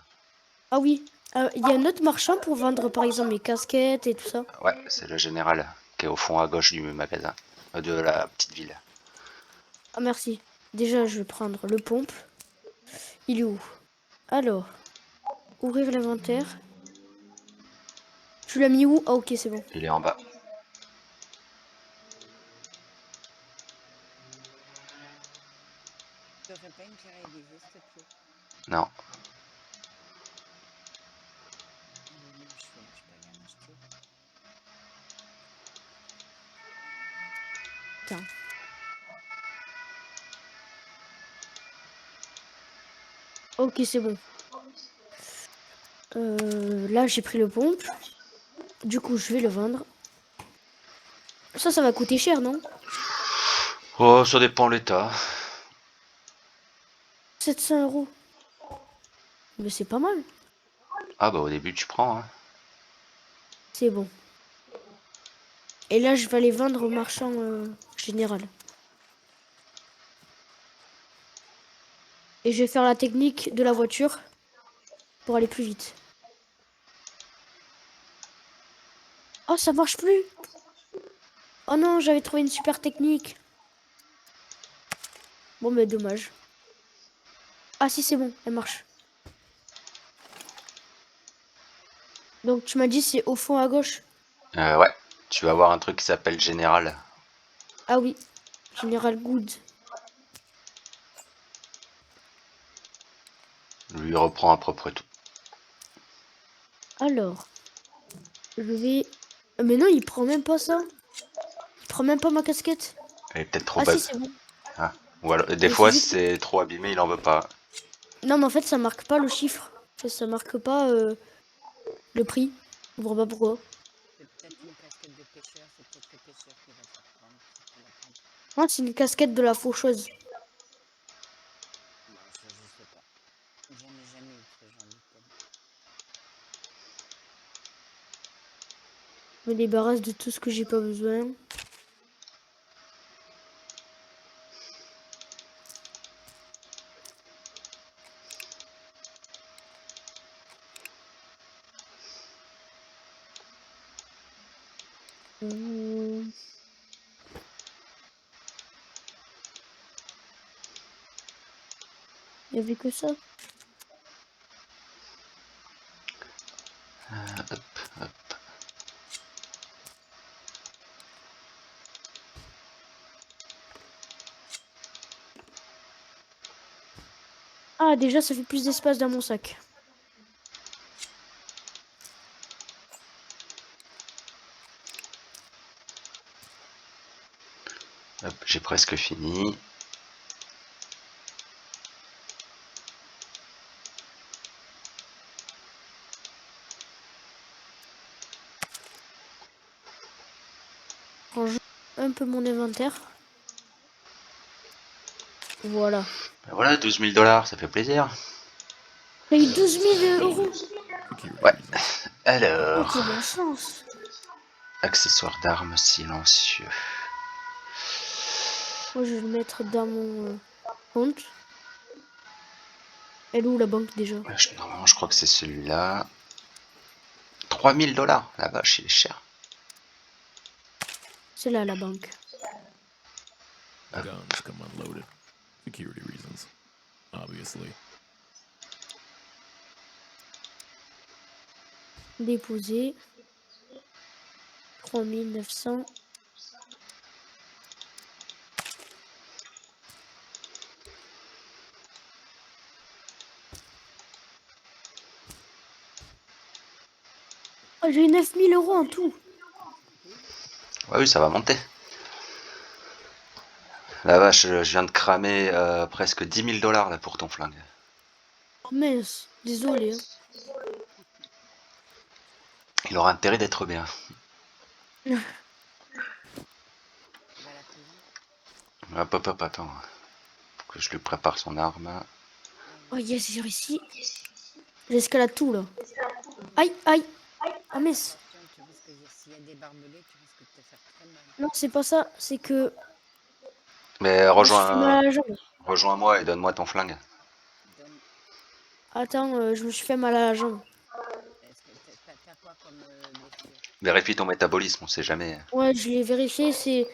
Ah oui. Il y a un autre marchand pour vendre, par exemple, mes casquettes et tout ça. Ouais, c'est le général qui est au fond à gauche du magasin, de la petite ville. Ah, merci. Déjà, je vais prendre le pompe. Il est où? Alors, ouvrir l'inventaire. Tu l'as mis où? Ah, ok, c'est bon. Il est en bas. Tu aurais pas une tirée aiguisée, s'il te plaît? Non. Non, je peux rien acheter. Putain. Ok, c'est bon. Là, j'ai pris le pompe. Du coup, je vais le vendre. Ça va coûter cher, non? Oh, ça dépend l'état. 700 €. Mais c'est pas mal. Ah bah au début tu prends, hein. C'est bon. Et là, je vais aller vendre au marchand général. Et je vais faire la technique de la voiture pour aller plus vite. Oh, ça marche plus. Oh non, j'avais trouvé une super technique. Bon, mais dommage. Ah si, c'est bon, elle marche. Donc tu m'as dit c'est au fond à gauche. Ouais, tu vas voir un truc qui s'appelle Général. Ah oui, General Good. Lui reprend à peu près tout. Alors, je vais... Mais non, il prend même pas ça. Il prend même pas ma casquette. Elle est peut-être trop Ah si, belle. c'est bon. Ah. Ou alors, des Mais c'est fois, juste... c'est trop abîmé, il en veut pas. Non, mais en fait, ça marque pas le chiffre. Ça marque pas le prix. Je comprends pas pourquoi. C'est peut-être une casquette de pêcheur, c'est peut-être le pêcheur qui va te la prendre. Si tu la prends. Ah, c'est une casquette de la faucheuse. Bon, ça, je sais pas. J'en ai jamais eu de ce genre d'item. Je me débarrasse de tout ce que j'ai pas besoin. Hum, Il y avait que ça. Hop, hop. Ah, déjà, ça fait plus d'espace dans mon sac. Hop, j'ai presque fini. Range un peu mon inventaire. Voilà. Ben voilà, 12 000 $, ça fait plaisir. T'as eu 12 000 euros. Security Ouais. reasons. Oh, quelle Alors, chance. accessoires d'armes silencieux. Moi, je vais le mettre dans mon compte. Elle est où la banque déjà? Ouais, normalement, je crois que c'est celui-là. 3 000 $. La vache, il est cher. C'est là la banque. Guns come unloaded. Security reasons. Obviously. Déposer. 3900. Oh, j'ai 9000 euros en tout. Ouais, oui, ça va monter. La vache, je viens de cramer presque 10 000 $ là pour ton flingue. Oh, mince. Désolé. Hein. Il aura intérêt d'être bien. Tu vas à la prison? Hop, hop, hop, attends. Faut que je lui prépare son arme. Ah Oh oui. yes, j'ai réussi. J'escalade tout là. Aïe, aïe. Ah mince. Attention, tu risques s'il y a des barbelés, tu risques de te faire très mal. Non, c'est pas ça. C'est que Mais je me suis fait mal à la jambe. rejoins-moi et donne-moi ton flingue. Donne... Attends, je me suis fait mal à la jambe. Est-ce que t'as quoi comme blessure? Vérifie ton métabolisme, on sait jamais. Ouais, je l'ai vérifié. C'est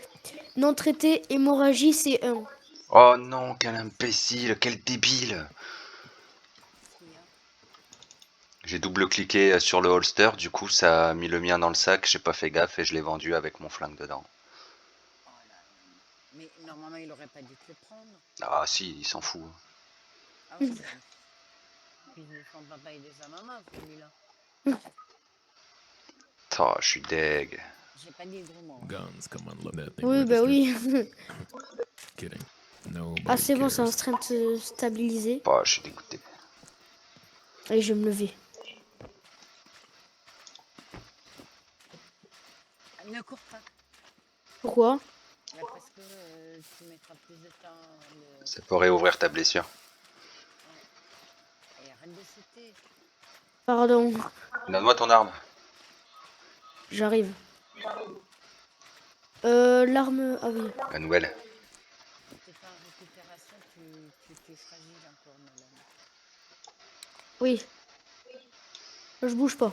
non traité, hémorragie, c'est 1. Oh non, quel imbécile, quel débile. Qu'est-ce qu'il y a? J'ai double-cliqué sur le holster, du coup ça a mis le mien dans le sac, j'ai pas fait gaffe et je l'ai vendu avec mon flingue dedans. Oh là là. Mais normalement, il aurait pas dû te le prendre. Ah si, il s'en fout. Ah oui, puis de son papa et de sa maman, celui-là. Oh, je suis deg. J'ai pas dit gros mot. Guns come unloaded. That thing Oui, bah registered. oui. Kidding. Nobody Ah, c'est bon, c'est en cares. train de se stabiliser. Oh, je suis dégoûté. Allez, je vais me lever. Ne cours pas. Pourquoi? Là, parce que tu mettras plus de temps. Ça peut réouvrir ta blessure. Et arrête de sauter. Pardon, Donne-moi ton arme. j'arrive. L'arme... Ah oui. La nouvelle. Si t'es pas en récupération, tu t'es fragile encore, Nolan. Oui. Je bouge pas.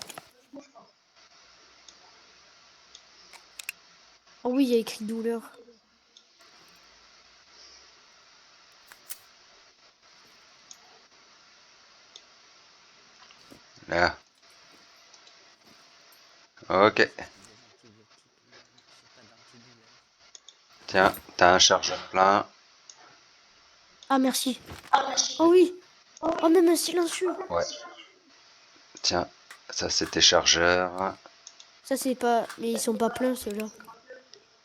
Oh oui, il y a écrit douleur. Là. Ok. Des antibiotiques, c'est pas d'antidouleur. Tiens, t'as un chargeur plein. Ah, merci. Oh oui. Oh, même un silencieux. Ouais. Tiens, ça c'est tes chargeurs. Ça, c'est pas... Mais ils sont pas pleins, ceux-là.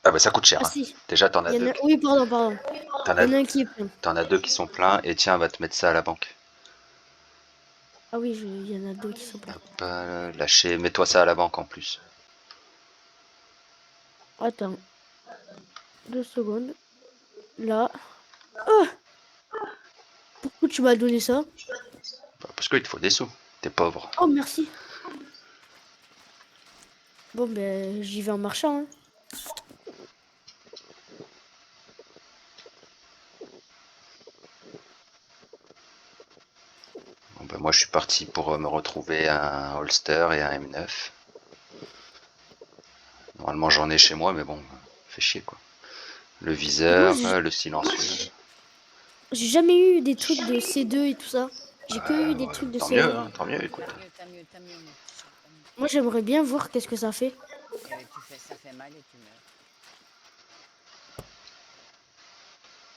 Ah bah ça coûte cher. Ah Hein. si. Déjà t'en as Il y en deux. a... Oui, pardon. T'en Il y as, en a un qui est plein. t'en as deux qui sont pleins et tiens, on va te mettre ça à la banque. Ah oui, il y en a deux qui sont pleins. Hop, lâcher, mets-toi ça à la banque en plus. Attends. 2 secondes. Là. Oh, pourquoi tu m'as donné ça? Bah, parce qu'il te faut des sous. T'es pauvre. Oh, merci. Bon, ben, j'y vais en marchant. Hein. Bon, bah, moi je suis parti pour me retrouver un holster et un M9. Normalement j'en ai chez moi, mais bon, fait chier quoi. Le Moi, viseur, le silencieux. j'ai jamais eu des trucs de C2 et tout ça. J'ai que eu des trucs de Tant C1. mieux, hein, tant mieux, écoute. T'as mieux, mon petit chat, t'as mieux. Moi, j'aimerais bien voir qu'est-ce que ça fait. Ça fait mal et tu meurs.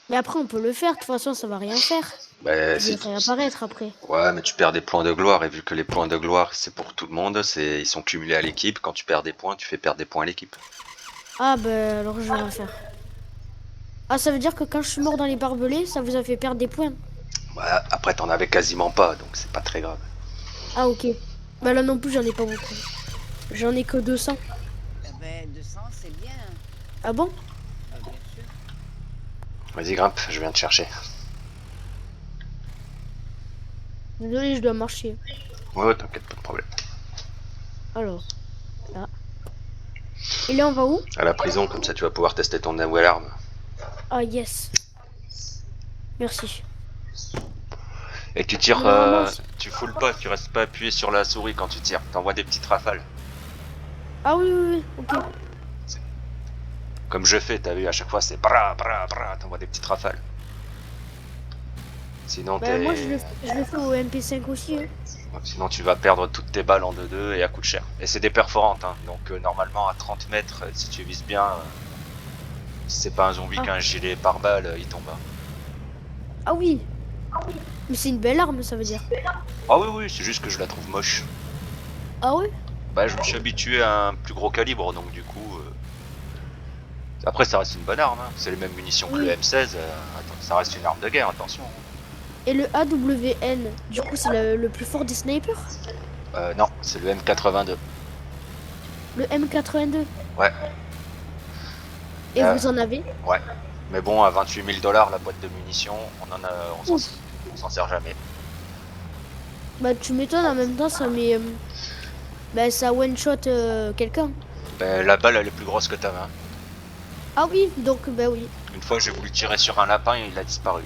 Mais après, on peut le faire. De toute façon, ça va rien faire. Bah, Je vais réapparaître après. Ouais, mais tu perds des points de gloire, et vu que les points de gloire c'est pour tout le monde, ils sont cumulés à l'équipe. Quand tu perds des points, tu fais perdre des points à l'équipe. Ah, ben, alors je vais rien faire. Ah, ça veut dire que quand je suis mort dans les barbelés, ça vous a fait perdre des points. Ouais, après t'en avais quasiment pas, donc c'est pas très grave. Ah, ok. Bah là non plus, j'en ai pas beaucoup. J'en ai que 200. Eh ben, 200, c'est bien. Ah bon? Bien sûr. Vas-y, grimpe, je viens te chercher. Désolé, je dois marcher. Ouais, t'inquiète, pas de problème. Alors, là. Et là, on va où? À la prison, comme ça tu vas pouvoir tester ton nouvelle arme. Ah, yes. Merci. Et tu tires, Normalement, tu foules pas, tu restes pas appuyé sur la souris quand tu tires, t'envoies des petites rafales. ah oui, ok. Comme je fais, t'as vu, à chaque fois c'est bra, t'envoies des petites rafales. Sinon Bah, moi, je le fais au MP5 aussi. Hein. Sinon tu vas perdre toutes tes balles en 2-2 et à coûte cher. Et c'est des perforantes, hein. Donc normalement à 30 mètres, si tu vises bien, si c'est pas un zombie qui a un gilet par balle, il tombe. Ah oui. Mais c'est une belle arme, ça veut dire. Ah oui, c'est juste que je la trouve moche. Ah ouais? Bah je me suis habitué à un plus gros calibre, donc du coup... Après ça reste une bonne arme, hein. C'est les mêmes munitions que Oui. le M16, ça reste une arme de guerre, attention. Et le AWN, du coup, c'est le plus fort des snipers? Non, c'est le M82. Le M82? Ouais. Et vous en avez? Ouais. Mais bon, à 28 000 $ la boîte de munitions, on s'en sert jamais. Bah, tu m'étonnes, en même temps, ça met... bah, ça one-shot quelqu'un. Bah, la balle elle est plus grosse que ta main. Ah oui, donc, bah oui. Une fois j'ai voulu tirer sur un lapin et il a disparu.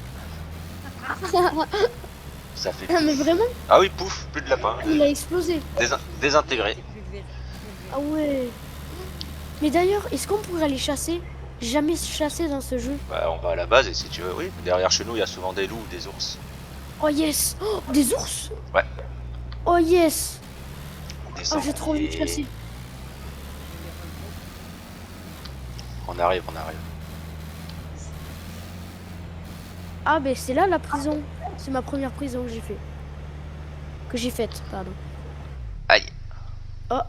Ça fait... Ah, mais vraiment? Ah oui, pouf, plus de lapin. Il a explosé. Désintégré. Ah ouais. Mais d'ailleurs, est-ce qu'on pourrait aller chasser? J'ai jamais chassé dans ce jeu. Bah, on va à la base et si tu veux, oui. Derrière chez nous, il y a souvent des loups ou des ours. Oh yes. Oh, des ours? Ouais. Oh yes. Des Oh, j'ai trop envie de chasser. On arrive. Ah, ben c'est là la prison. C'est ma première prison que j'ai faite, pardon. Aïe. Oh.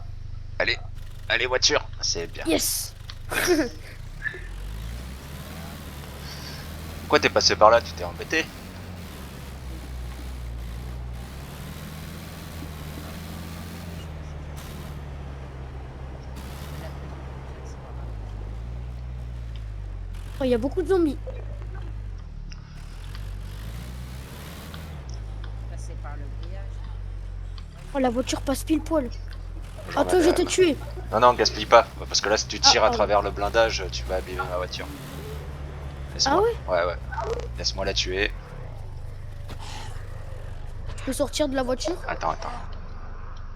Allez, voiture. C'est bien. Yes. Pourquoi t'es passé par là? Tu t'es embêté? Oh, il y a beaucoup de zombies. Passer par le grillage. Oh, la voiture passe pile poil. J'en Attends, je avais vais te tuer. Non, gaspille pas. Parce que là, si tu tires à pardon. travers le blindage, tu vas abîmer ma voiture. Ah ouais? Ouais. Laisse-moi la tuer. Je peux sortir de la voiture? Attends.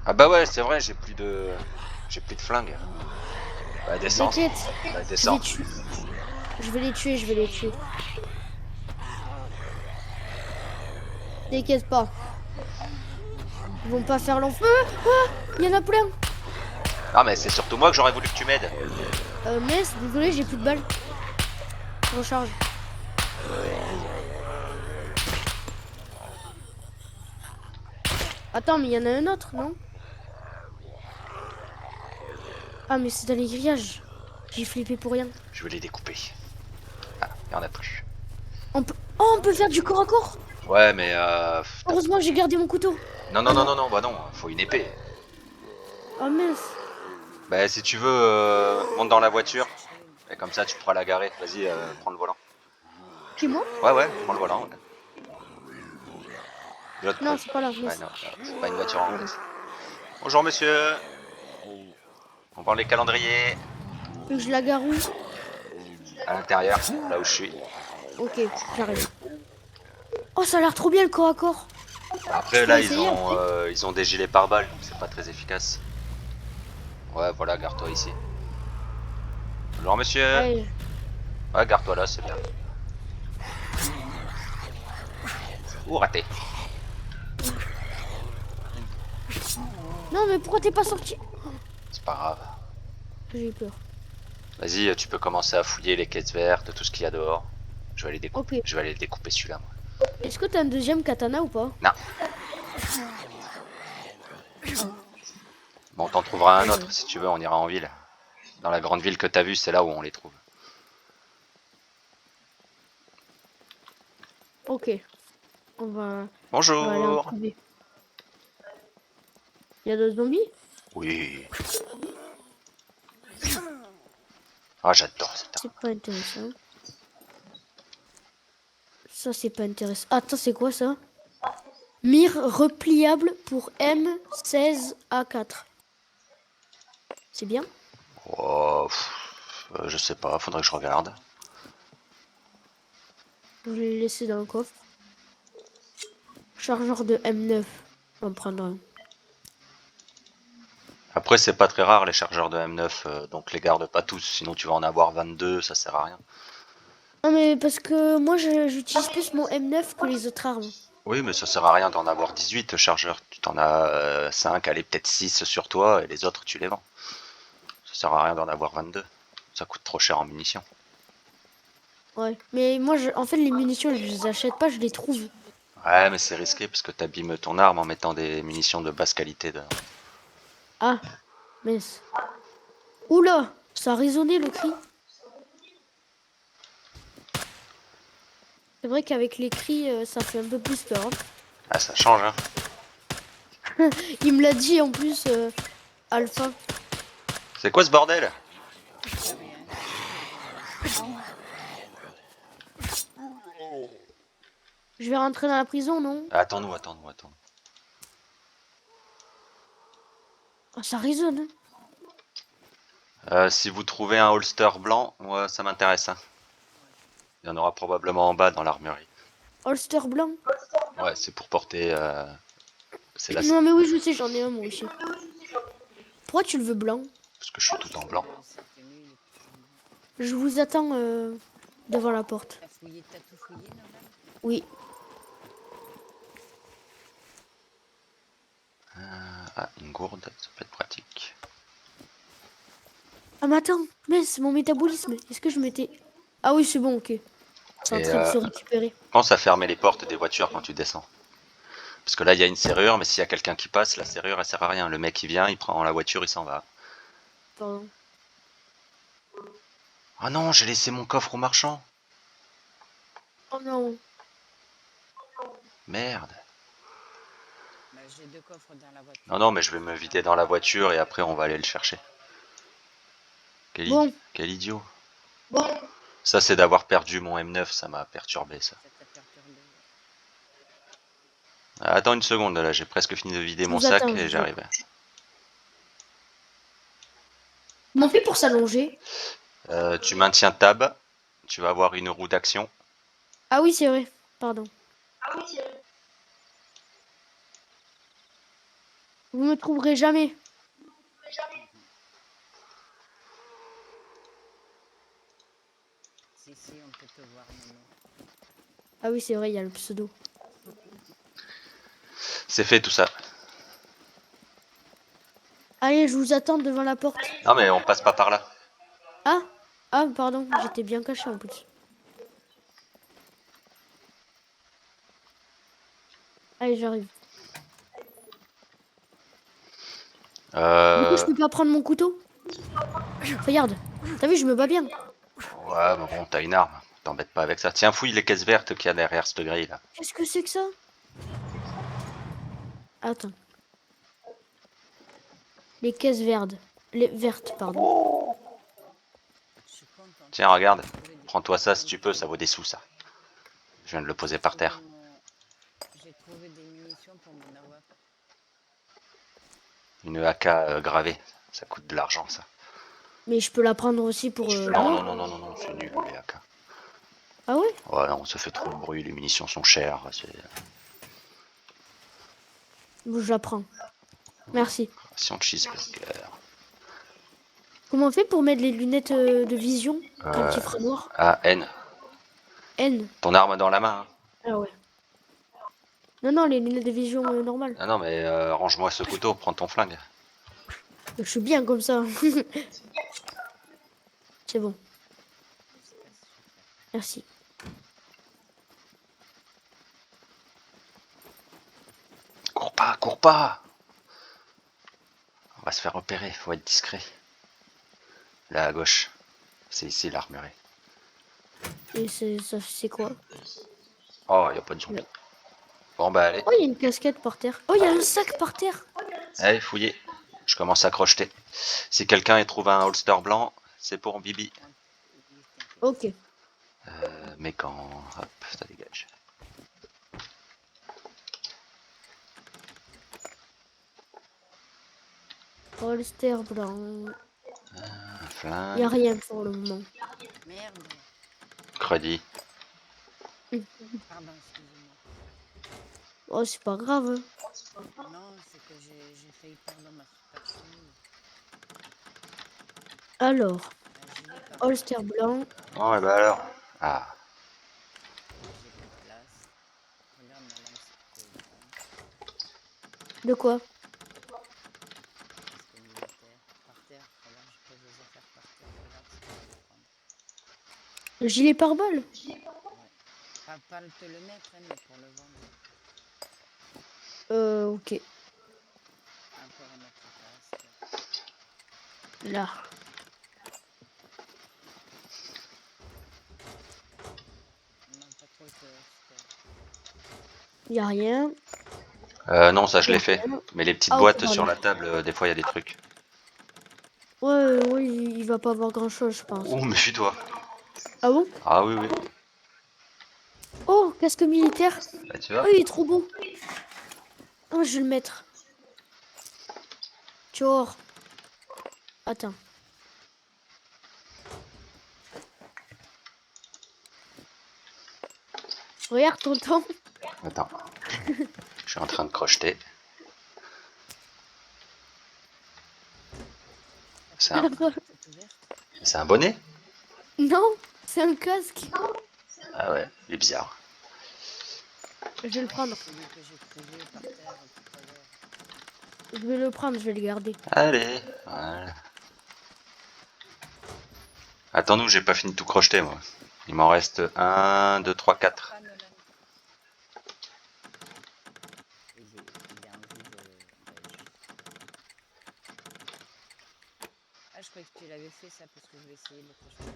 Ah bah ouais, c'est vrai, j'ai plus de flingue. Bah descends. T'inquiète, Bah je vais descends. tuer. Je vais les tuer, je vais les tuer. T'inquiète pas. Ils vont pas faire l'enfeu. Ah, il y en a plein. Ah mais c'est surtout moi que j'aurais voulu que tu m'aides. Mais désolé, j'ai plus de balles. Je recharge. Attends, mais il y en a un autre, non? Ah, mais c'est dans les grillages. J'ai flippé pour rien. Je vais les découper. Ah, il y en a plus. On peut faire du corps à corps. Ouais mais Heureusement, j'ai gardé mon couteau. non, bah non, faut une épée. Oh mince. Bah si tu veux, monte dans la voiture. Et comme ça tu pourras la garer. Vas-y, prends le volant. C'est moi? Ouais, prends le volant. Ouais. De l'autre Non, côté. c'est pas là. Ouais, non, c'est pas une voiture anglaise. Bonjour monsieur. On vend les calendriers Faut que je la gare où? à l'intérieur, là où je suis. Ok, j'arrive. Oh, ça a l'air trop bien le corps à corps. Après Je peux là essayer, ils ont des gilets pare-balles, donc c'est pas très efficace. Ouais voilà, gare-toi ici. Bonjour monsieur. Allez. Ouais, gare-toi là, c'est bien. Ouh, raté. Non, mais pourquoi t'es pas sorti? C'est pas grave. J'ai eu peur. Vas-y, tu peux commencer à fouiller les caisses vertes, tout ce qu'il y a dehors. Je vais aller découper. Ok. Je vais aller découper celui-là, moi. Est-ce que t'as un deuxième katana ou pas? Non. Bon, t'en trouveras un autre si tu veux, on ira en ville. Dans la grande ville que t'as vue, c'est là où on les trouve. Ok. On va aller en Bonjour. trouver. Il y a d'autres zombies? Oui. Ah, j'adore cette arme. C'est pas intéressant. Ça, c'est pas intéressant. Attends, c'est quoi ça? Mire repliable pour M16A4. C'est bien? Oh, je sais pas, faudrait que je regarde. Je vais le laisser dans le coffre. Chargeur de M9. On va en prendre un. Après, c'est pas très rare les chargeurs de M9, donc les garde pas tous, sinon tu vas en avoir 22, ça sert à rien. Non, mais parce que moi, j'utilise plus mon M9 que les autres armes. Oui, mais ça sert à rien d'en avoir 18 chargeurs. Tu t'en as 5, allez, peut-être 6 sur toi, et les autres, tu les vends. Ça sert à rien d'en avoir 22. Ça coûte trop cher en munitions. Ouais. Mais moi, en fait, les munitions, je les achète pas, je les trouve. Ouais, mais c'est risqué parce que t'abîmes ton arme en mettant des munitions de basse qualité dedans. Ah, mince. Oula, ça a résonné le cri. C'est vrai qu'avec les cris, ça fait un peu plus peur. Ah, ça change, hein. Il me l'a dit en plus, Alpha. C'est quoi ce bordel? Je vais rentrer dans la prison, non? Attends-nous. Ah, ça résonne. Si vous trouvez un holster blanc, moi, ça m'intéresse, hein. Il y en aura probablement en bas dans l'armurerie. Holster blanc. Ouais, c'est pour porter... c'est la... Non, mais oui, je sais, j'en ai un moi aussi. Pourquoi tu le veux blanc? Parce que je suis tout en blanc. Je vous attends devant la porte. T'as tout fouillé, Norman? Oui. Ah, une gourde, ça peut être pratique. Ah, mais attends, mais c'est mon métabolisme. Est-ce que je m'étais... Ah oui, c'est bon, ok. C'est en Et, train de se récupérer. pense à fermer les portes des voitures quand tu descends. Parce que là, il y a une serrure, mais s'il y a quelqu'un qui passe, la serrure, elle sert à rien. Le mec, il vient, il prend la voiture, il s'en va. Pardon. Ah non, j'ai laissé mon coffre au marchand. Oh non. Merde. Bah, j'ai 2 coffres dans la voiture. Non, mais je vais me vider dans la voiture et après, on va aller le chercher. Bon. Quel idiot. Ça, c'est d'avoir perdu mon M9, ça m'a perturbé, ça. Ça t'a perturbé. Attends une seconde, là, j'ai presque fini de vider Je mon vous sac attends, et je j'arrive. Comment on fait pour s'allonger? Tu maintiens tab, tu vas avoir une roue d'action. Ah oui, c'est vrai. Pardon. Vous me trouverez jamais. Si, si, on peut te voir, Momo. Ah oui, c'est vrai, il y a le pseudo. C'est fait tout ça. Allez, je vous attends devant la porte. Non mais on passe pas par là. Ah, ah, pardon, j'étais bien caché en plus. Allez, j'arrive. Du coup, je peux pas prendre mon couteau? Regarde, t'as vu, je me bats bien. Ouais, mais bon, t'as une arme. T'embêtes pas avec ça. Tiens, fouille les caisses vertes qu'il y a derrière cette grille là. Qu'est-ce que c'est que ça? Attends. Les caisses vertes. Les vertes, pardon. Je suis contente. Tiens, regarde. J'ai trouvé des- Prends-toi ça si tu peux, ça vaut des sous ça. Je viens de le poser par terre. J'ai trouvé des munitions pour mon AWAP. Une AK gravée. Ça coûte de l'argent ça. Mais je peux la prendre aussi pour Non, moi. non, non, non, non, non, c'est nul les AK. Ah ouais? Ouais, non, ça fait trop de bruit, les munitions sont chères. Bon, je la prends. Merci. Ration de cheeseburger. Comment on fait pour mettre les lunettes de vision quand il fera noir? Ah, N. N. Ton arme dans la main. Hein. Ah ouais. Non, non, les lunettes de vision normales. Ah non, mais range-moi ce couteau, prends ton flingue. Je suis bien comme ça. C'est bon. Merci. Cours pas, cours pas. On va se faire repérer, faut être discret. Là à gauche. C'est ici l'armurerie. Et c'est quoi? Oh, y a pas de zombie. Bon bah allez, Oh, il y a une casquette par terre. Oh, il y a un sac par terre. allez, fouillez. Je commence à crocheter. Si quelqu'un y trouve un holster blanc, c'est pour Bibi. Ok. Mais quand... Hop, ça dégage. Holster blanc. Un Il flingue. n'y a rien pour le moment. Merde. Crédit. Pardon, excusez-moi. Oh, c'est pas grave. Non, c'est que j'ai failli perdre ma super chemise. Alors, Un gilet par holster blanc. Oh, et bah alors. Ah, J'ai plus de place. Regarde ma lance de De quoi? casque militaire. Par terre. Regarde, je pose les affaires par terre. Regarde si tu peux les prendre. Le gilet pare-balles? Ouais. Pas te le mettre, hein, mais pour le vendre. Ok. Encore un autre casque. Là. Non, pas trop le holster. Il n'y a rien. non, ça je l'ai fait. Mais les petites Ah, ok, boîtes pardon. sur la table, des fois il y a des trucs. Ouais, ouais, il va pas avoir grand chose, je pense. Oh, méfie-toi. Ah bon? Ah oui, oui. Oh, casque militaire. Bah tu vois. Oh, il est trop beau. Oh, je vais le mettre. Tu vois. Attends. Regarde ton temps. Attends. Je suis en train de crocheter. C'est un, C'est ouverte. c'est un bonnet? Non, c'est un casque. Ah ouais, il est bizarre. Je vais le prendre. Celui que j'ai trouvé par terre tout à l'heure. Je vais le prendre, je vais le garder. Allez, voilà. Attends-nous, j'ai pas fini de tout crocheter moi. Il m'en reste 1, 2, 3, 4. Pas Nolan. Il a envie de belge. Ah, je croyais que tu l'avais fait ça parce que je vais essayer de le crocheter.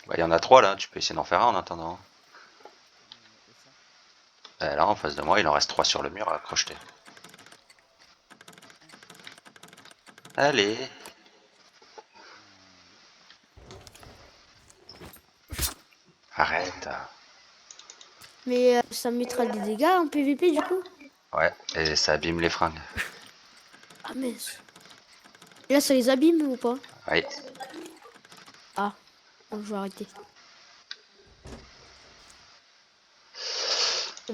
Bah, il y en a 3 là, tu peux essayer d'en faire un en attendant. Où ça? Là, en face de moi, il en reste 3 sur le mur à crocheter. Allez. Arrête. Mais ça me mettra des dégâts en PVP du coup. Ouais, et ça abîme les fringues. Ah mince. Et là, ça les abîme ou pas? Oui. Ah, bon, je vais arrêter.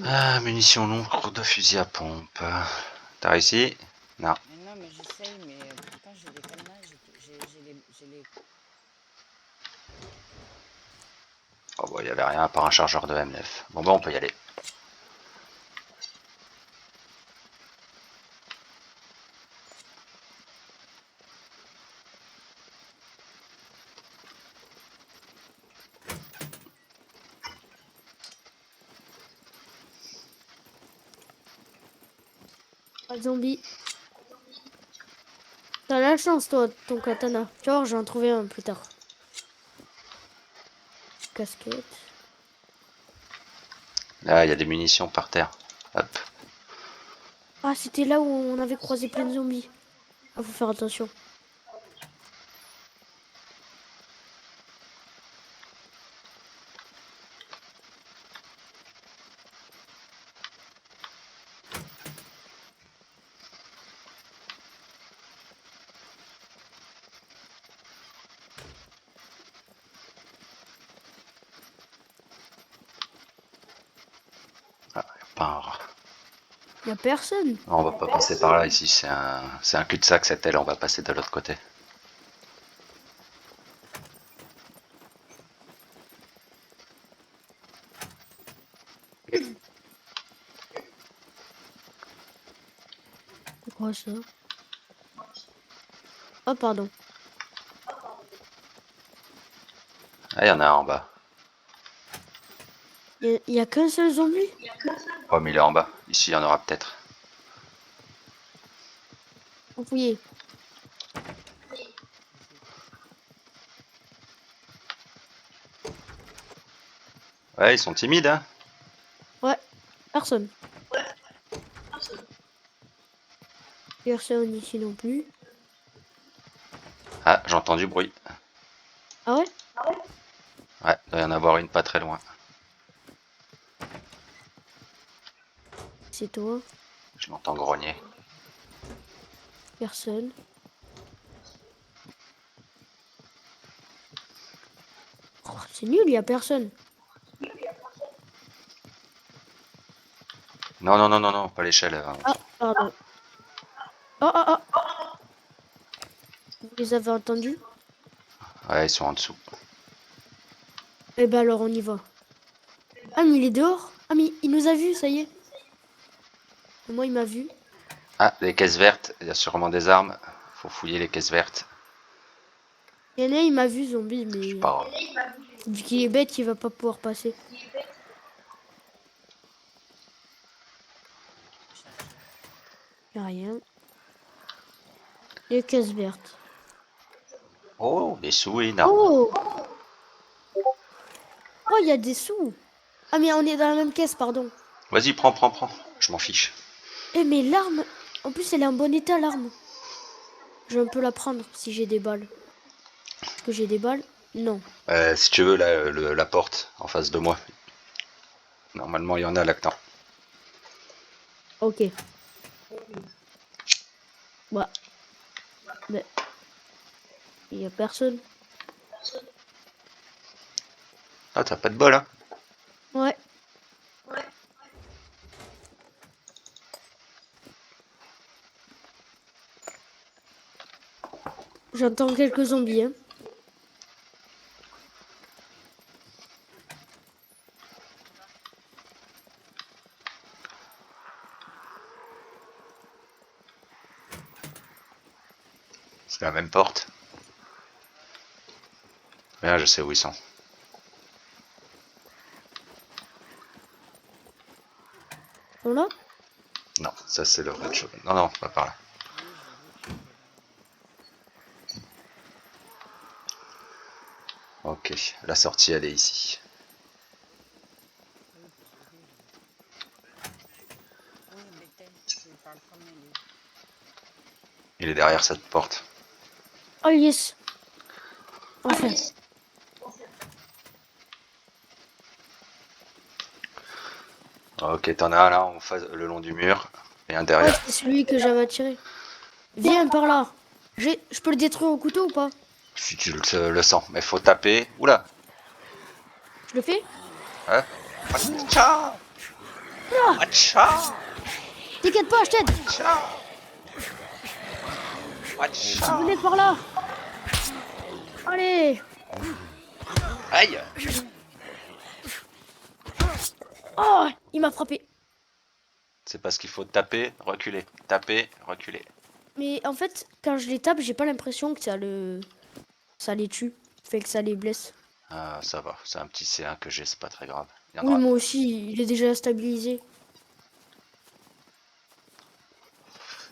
Ah, munitions longues de fusil à pompe. T'as réussi? Non. Mais non, mais j'essaye, mais pourtant j'ai des cadenas, j'ai les... Oh bah, il y avait rien à part un chargeur de M9. Bon bah, on peut y aller. Pas de zombie. T'as la chance, toi, ton katana. Tu vois, j'en trouvé un plus tard. Casquette. Là, il y a des munitions par terre. Hop. Ah, c'était là où on avait croisé plein de zombies. Ah, faut faire attention. Pas un rat. Y a personne. Non, on va pas passer par là ici. C'est un cul-de-sac cette aile. On va passer de l'autre côté. C'est quoi ça? Oh, pardon. Ah, il y en a un en bas. Y a qu'un seul zombie? Oh, mais il est en bas. Ici, il y en aura peut-être. Faut fouiller. Ouais, ils sont timides, hein. Ouais, personne. Personne ici non plus. Ah, j'entends du bruit. Ah ouais? Ouais, il doit y en avoir une pas très loin. C'est toi. Je l'entends grogner. Personne. Oh, c'est nul, y a personne. Non, non, non, non, non, pas l'échelle. Ah, pardon. Oh, oh, oh. Vous les avez entendus? Ouais, ils sont en dessous. Eh ben alors on y va. Ah mais il est dehors. Ah mais il nous a vus, ça y est. Moi il m'a vu. Ah, les caisses vertes. Il y a sûrement des armes. Faut fouiller les caisses vertes. Il y en a un, il m'a vu zombie, Je sais mais pas. vu qu'il est bête, il va pas pouvoir passer. Y a rien. Les caisses vertes. Oh, des sous et une arme. Oh! Oh, il y a des sous. Ah mais on est dans la même caisse, pardon. Vas-y, prends, prends, prends. Je m'en fiche. Eh mais l'arme, en plus elle est en bon état l'arme. Je vais un peu la prendre si j'ai des balles. Est-ce que j'ai des balles? Non. Si tu veux, là, la porte en face de moi. Normalement, il y en a là-dedans. Ok. Bah. Mais il y a personne. Ah, t'as pas de bol, hein. Ouais. J'entends quelques zombies, hein. C'est la même porte. Mais là, je sais où ils sont. Sont là? Non, ça c'est le rez-de-chaussée. Non, non, pas par là. Oui, j'ai vu qu'il y avait là. Ok, la sortie, elle est ici. Oui, j'ai vu. Oui, Béthel, tu parles comme lui. Il est derrière cette porte. Oh yes. Enfin. Ok, t'en as un là, en face, le long du mur. Et un Ouais, derrière. c'est celui que j'avais attiré. Viens par là. Je peux le détruire au couteau ou pas? Si tu le sens. Mais faut taper. Oula. Je le fais? Hein. Ciao. Watcha! T'inquiète pas, je t'aide. Watcha! Watcha! Venez par là. Allez. Aïe! Oh, il m'a frappé. C'est parce qu'il faut taper, reculer. Taper, reculer. Mais en fait, quand je les tape, j'ai pas l'impression que ça les tue. Fait que ça les blesse. Ah, ça va. C'est un petit C1 que j'ai, c'est pas très grave. Il y en Oui, aura. moi aussi, il est déjà stabilisé.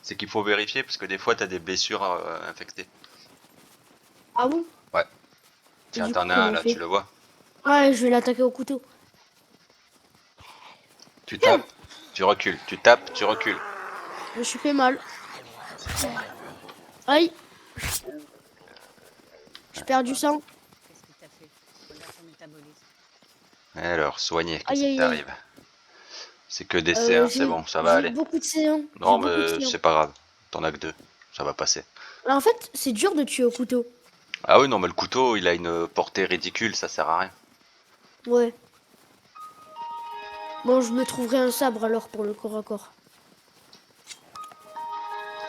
C'est qu'il faut vérifier parce que des fois t'as des blessures infectées. Ah bon? Ouais. Et Tiens, du t'en coup, as comment un on là, fait? tu le vois. Ouais, je vais l'attaquer au couteau. Tu tapes, tu recules. Tu tapes, tu recules. Je me suis fait mal. Aïe, je perds du sang. Qu'est-ce qui t'a fait? Regarde ton métabolisme. Alors, soigner, qu'est-ce Aïe, qui aïe, aïe. t'arrive? C'est que des C1, c'est bon, ça va J'ai aller. beaucoup de séants. J'ai Non, beaucoup de mais séants. c'est pas grave. T'en as que 2. Ça va passer. En fait, c'est dur de tuer au couteau. Ah oui, non, mais le couteau, il a une portée ridicule, ça sert à rien. Ouais. Bon, je me trouverai un sabre alors pour le corps à corps.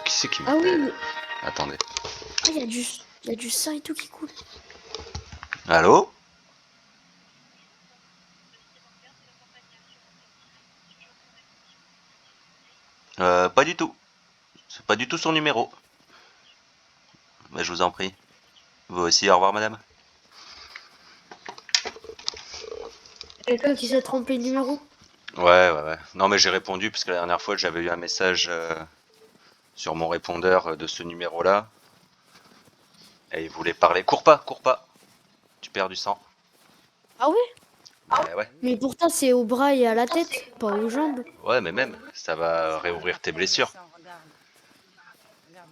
Qui c'est qui Ah oui, m'appelle? mais... Attendez. Ah, il y a du sang et tout qui coule. Allô? Pas du tout. C'est pas du tout son numéro. Mais je vous en prie. Vous aussi, au revoir madame. Quelqu'un qui s'est trompé de numéro. Ouais. Non, mais j'ai répondu parce que la dernière fois, j'avais eu un message sur mon répondeur de ce numéro-là. Et il voulait parler. Cours pas, cours pas. Tu perds du sang. Ah ouais? Ouais. Mais pourtant, c'est au bras et à la tête, pas aux jambes. Ouais, mais même, ça va réouvrir tes blessures. Regarde. Regarde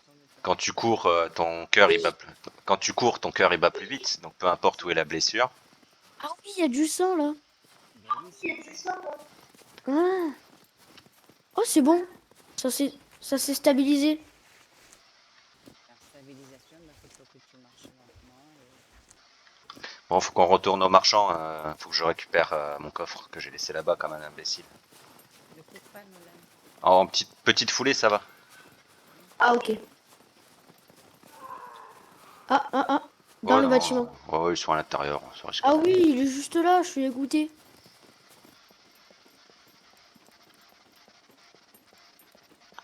sur le Quand tu cours, ton cœur il bat plus. Quand tu cours, ton cœur il bat plus vite. Donc peu importe où est la blessure. Ah oui, il y a du sang là. Ben oui, c'est Ah. Oh, c'est bon. Ça s'est stabilisé. la stabilisation, il faut que tu marches lentement. Bon, faut qu'on retourne au marchand. Faut que je récupère mon coffre que j'ai laissé là-bas comme un imbécile. Ne coupe pas, Nolan. En petite foulée, ça va. Ah, ok. Ah. Dans Oh le non. bâtiment. Oh, ils sont à l'intérieur. Ça risque Ah pas. oui, il est juste là, je suis dégoûté.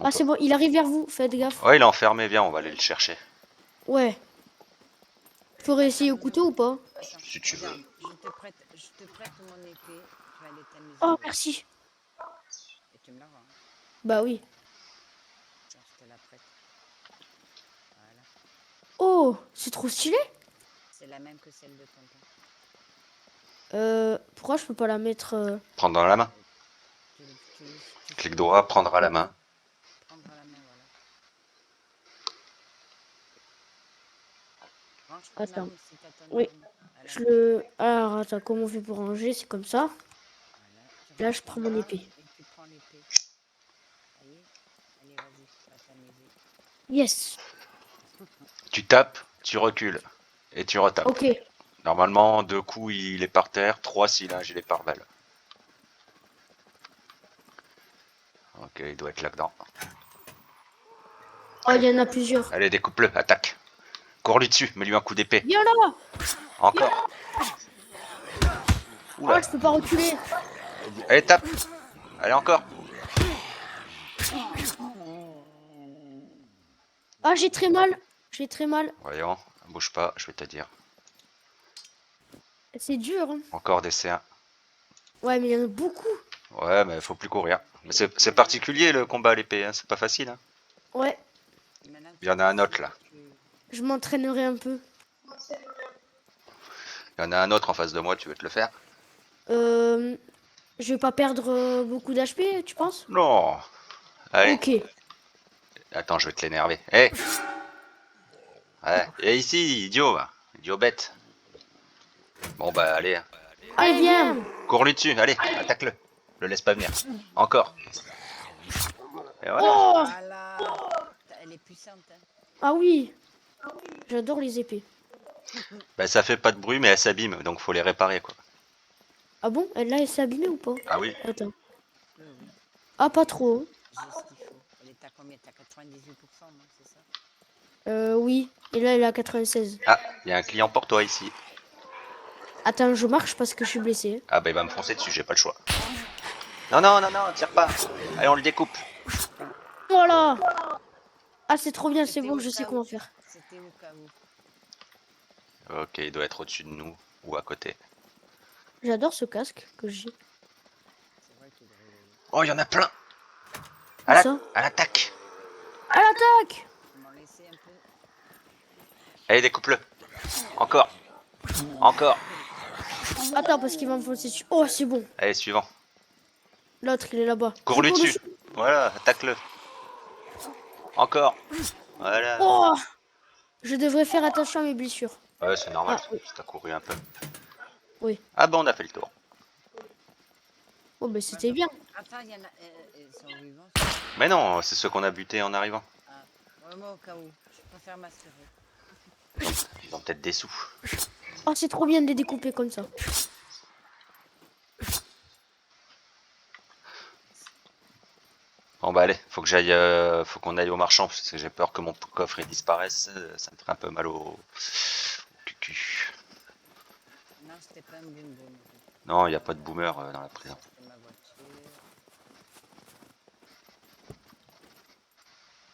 On Ah, peut- c'est bon, il arrive vers vous, faites gaffe. Ouais, il est enfermé. Viens, on va aller le chercher. Ouais. Je peux réessayer au couteau ou pas? Attends, Si tu veux. regarde, je te prête mon épée. Tu vas aller t'amuser. Oh, avec. merci. Et tu me la rends. Hein. Bah oui. Tiens, je te la prête. Voilà. Oh, c'est trop stylé. C'est la même que celle de tonton. Pourquoi je peux pas la mettre Prendre dans la main. Tu Clic fais droit, prendre à la main. prendre à la main, voilà. Range ton Attends. arme si t'as ton Oui. arme à la main. Alors, attends, comment on fait pour ranger? C'est comme ça. Voilà. Tu Là, ranges je ton prends mon arme épée. et tu prends l'épée. Allez, vas-y, tu vas t'amuser. Yes. Tu tapes, tu recules. Et tu retapes. Ok. Normalement, 2 coups, il est par terre. 3 s'il a un gilet pare-balles. Ok, il doit être là-dedans. Oh, il y en a plusieurs. Allez, découpe-le, attaque. Cours-lui dessus, mets-lui un coup d'épée. Viens là. Encore. Oh, Oula. je peux pas reculer. Allez, tape. Allez, encore. Ah, j'ai très mal. J'ai très mal. Voyons, bouge pas, je vais te dire. C'est dur. Hein. Encore des C1. Ouais, mais il y en a beaucoup. Ouais, mais faut plus courir. Mais c'est particulier le combat à l'épée, hein. C'est pas facile. Hein. Ouais, Maintenant, Il y en a un autre là. je m'entraînerai un peu. Il y en a un autre en face de moi, tu veux te le faire? Je vais pas perdre beaucoup d'HP, tu penses? Non. Allez, Ok. attends, je vais te l'énerver. Hé. Ouais, et ici, idiot, va. Idiot bête. Bon bah allez, hein. Allez, viens. Cours-lui dessus, allez, attaque-le. Le laisse pas venir. Encore. Et voilà. Oh. Voilà. Elle est puissante. Hein. Ah oui. J'adore les épées. Bah ça fait pas de bruit mais elle s'abîme, donc faut les réparer quoi. Ah bon? Elle là, elle s'est abîmée ou pas? Ah oui. Attends. peu, oui. Ah, pas trop. J'ai ce qu'il faut. Elle est à combien? T'as 98%, non? C'est ça? Oui. Et là, elle est à 96. Ah, il y a un client pour toi ici. Attends, je marche parce que je suis blessé. Ah bah il va me foncer dessus, j'ai pas le choix. Non, non, non, non, tire pas. Allez, on le découpe. Voilà. Ah, c'est trop bien, c'est C'était bon, au je sais cas où. comment faire. C'était au cas où. Ok, il doit être au-dessus de nous ou à côté. J'adore ce casque que j'ai. C'est vrai qu'il est rigolo. Oh, il y en a plein. Où ça? À l'attaque. À l'attaque! Faut m'en laisser un peu. Allez, découpe-le. Encore. Encore. Attends, parce qu'il va me foncer dessus. Oh, c'est bon. Allez, suivant. L'autre, il est là-bas. Je Cours-lui cours dessus. Voilà, attaque-le. Encore. Voilà. Oh! Je devrais faire attention à mes blessures. Ouais, c'est normal, Ah, oui. t'as couru un peu. Oui. Ah bah on a fait le tour. Oh, ben c'était bien. Attends, il y en a. Ils sont vivants. Mais non, c'est ceux qu'on a butés en arrivant. Ah, ouais, moi au cas où. Je préfère m'assurer. Ils ont peut-être des sous. Oh, c'est trop bien de les découper comme ça. Bon bah allez, faut que j'aille, faut qu'on aille au marchand parce que j'ai peur que mon coffre il disparaisse. Ça me ferait un peu mal au cul. Non, c'était pas un bimbo. Non, il n'y a pas de boomer dans la prison. C'était ma voiture.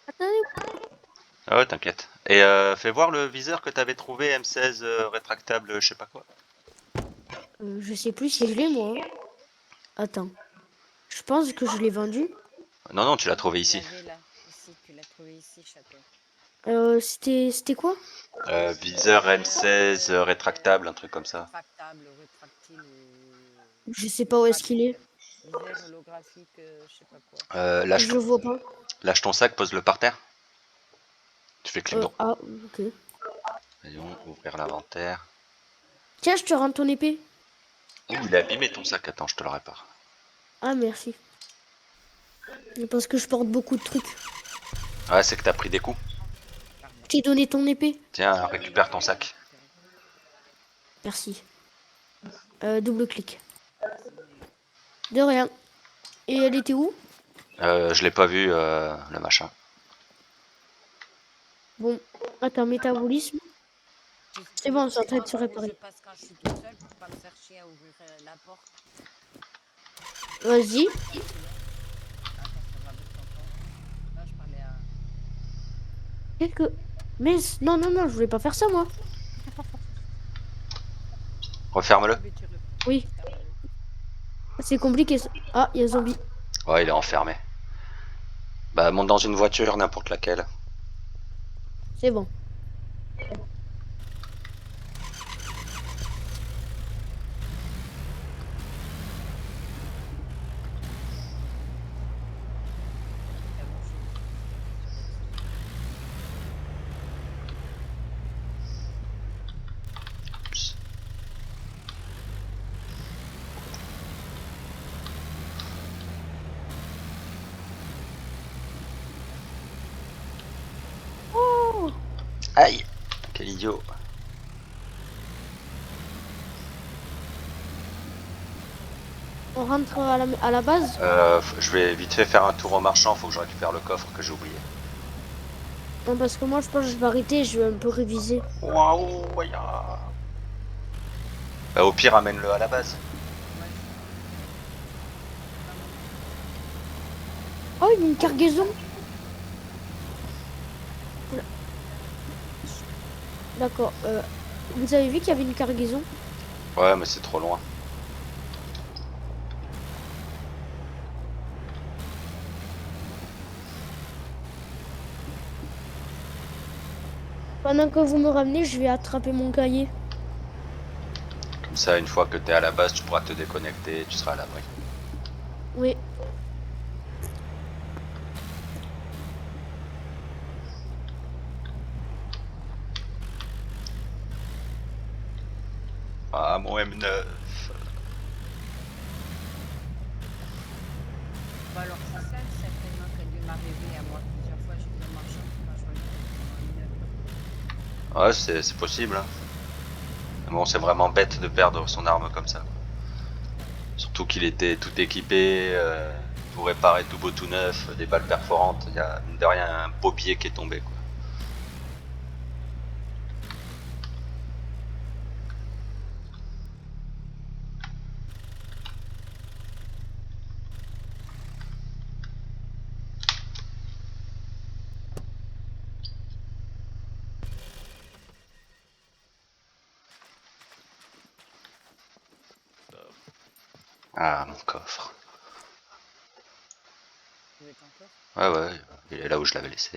Attendez. Ah ouais, t'inquiète. Et fais voir le viseur que t'avais trouvé M16 rétractable, je sais pas quoi. Je sais plus si je l'ai, moi. Attends. Je pense que je l'ai vendu. Non, non, tu l'as trouvé ici. Tu l'avais là. Ici, tu l'as trouvé ici, château. C'était quoi? Viseur M16 rétractable, un truc comme ça. Rétractable, rétractile ou. Je sais pas où est-ce qu'il est. Viseur holographique, je sais pas quoi. Lâche, Je le vois pas. lâche ton sac, pose-le par terre. Tu fais clic droit. Ah, ok. Voyons, ouvrir l'inventaire. Tiens, je te rends ton épée. Ouh, il a abîmé ton sac, attends, je te le répare. Ah, merci. Parce que je porte beaucoup de trucs. Ouais, c'est que t'as pris des coups. Je t'ai donné ton épée. Tiens, récupère ton sac. Merci. Double clic. De rien. Et elle était où? Je l'ai pas vu, le machin. Bon. Attends, métabolisme. C'est bon, c'est en train de se réparer. Je passe quand je suis toute seule pour pas me faire chier à ouvrir la porte. Vas-y. Attends, ça va avec ton temps. Là, je parlais à. Qu'est-ce que... Mais non, non, non, je voulais pas faire ça, moi. Referme-le. Oui. C'est compliqué. Ça. Ah, il y a un zombie. Ouais, il est enfermé. Bah, monte dans une voiture, n'importe laquelle. C'est bon. Oh! Aïe! Quel idiot. On rentre à la base. Je vais vite fait faire un tour au marchand, faut que je récupère le coffre que j'ai oublié. Non, parce que moi, je pense que je vais arrêter. Je vais un peu réviser. Waouh, waya. Bah, au pire, amène-le à la base. Oh, il y a une cargaison. D'accord. Vous avez vu qu'il y avait une cargaison? Ouais, mais c'est trop loin. Pendant que vous me ramenez, je vais attraper mon cahier. Comme ça, une fois que t'es à la base, tu pourras te déconnecter et tu seras à l'abri. Oui. Ah, mon M9. Bah alors, c'est ça, certainement, qui a dû m'arriver à moi plusieurs fois. J'ai dû marcher quand je regardais Ouais, c'est possible. Hein. Mais bon, c'est vraiment bête de perdre son arme comme ça. Surtout qu'il était tout équipé. Pour réparer tout beau tout neuf, des balles perforantes, il y a mine de rien un beau billet qui est tombé quoi. Ah mon coffre. Tu veux ton coffre? Ouais ouais, il est là où je l'avais laissé.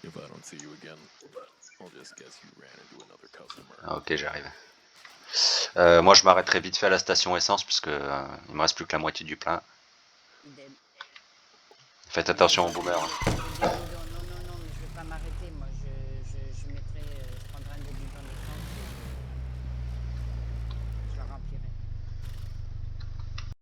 If I don't see you again, I'll just guess you ran into another customer. Ah, ok, j'arrive. Moi je m'arrêterai vite fait à la station essence puisque il me reste plus que la moitié du plein. Idem. Faites Mais attention au je boomer. fais des bidons. Non, non, non, mais je vais pas m'arrêter. Moi,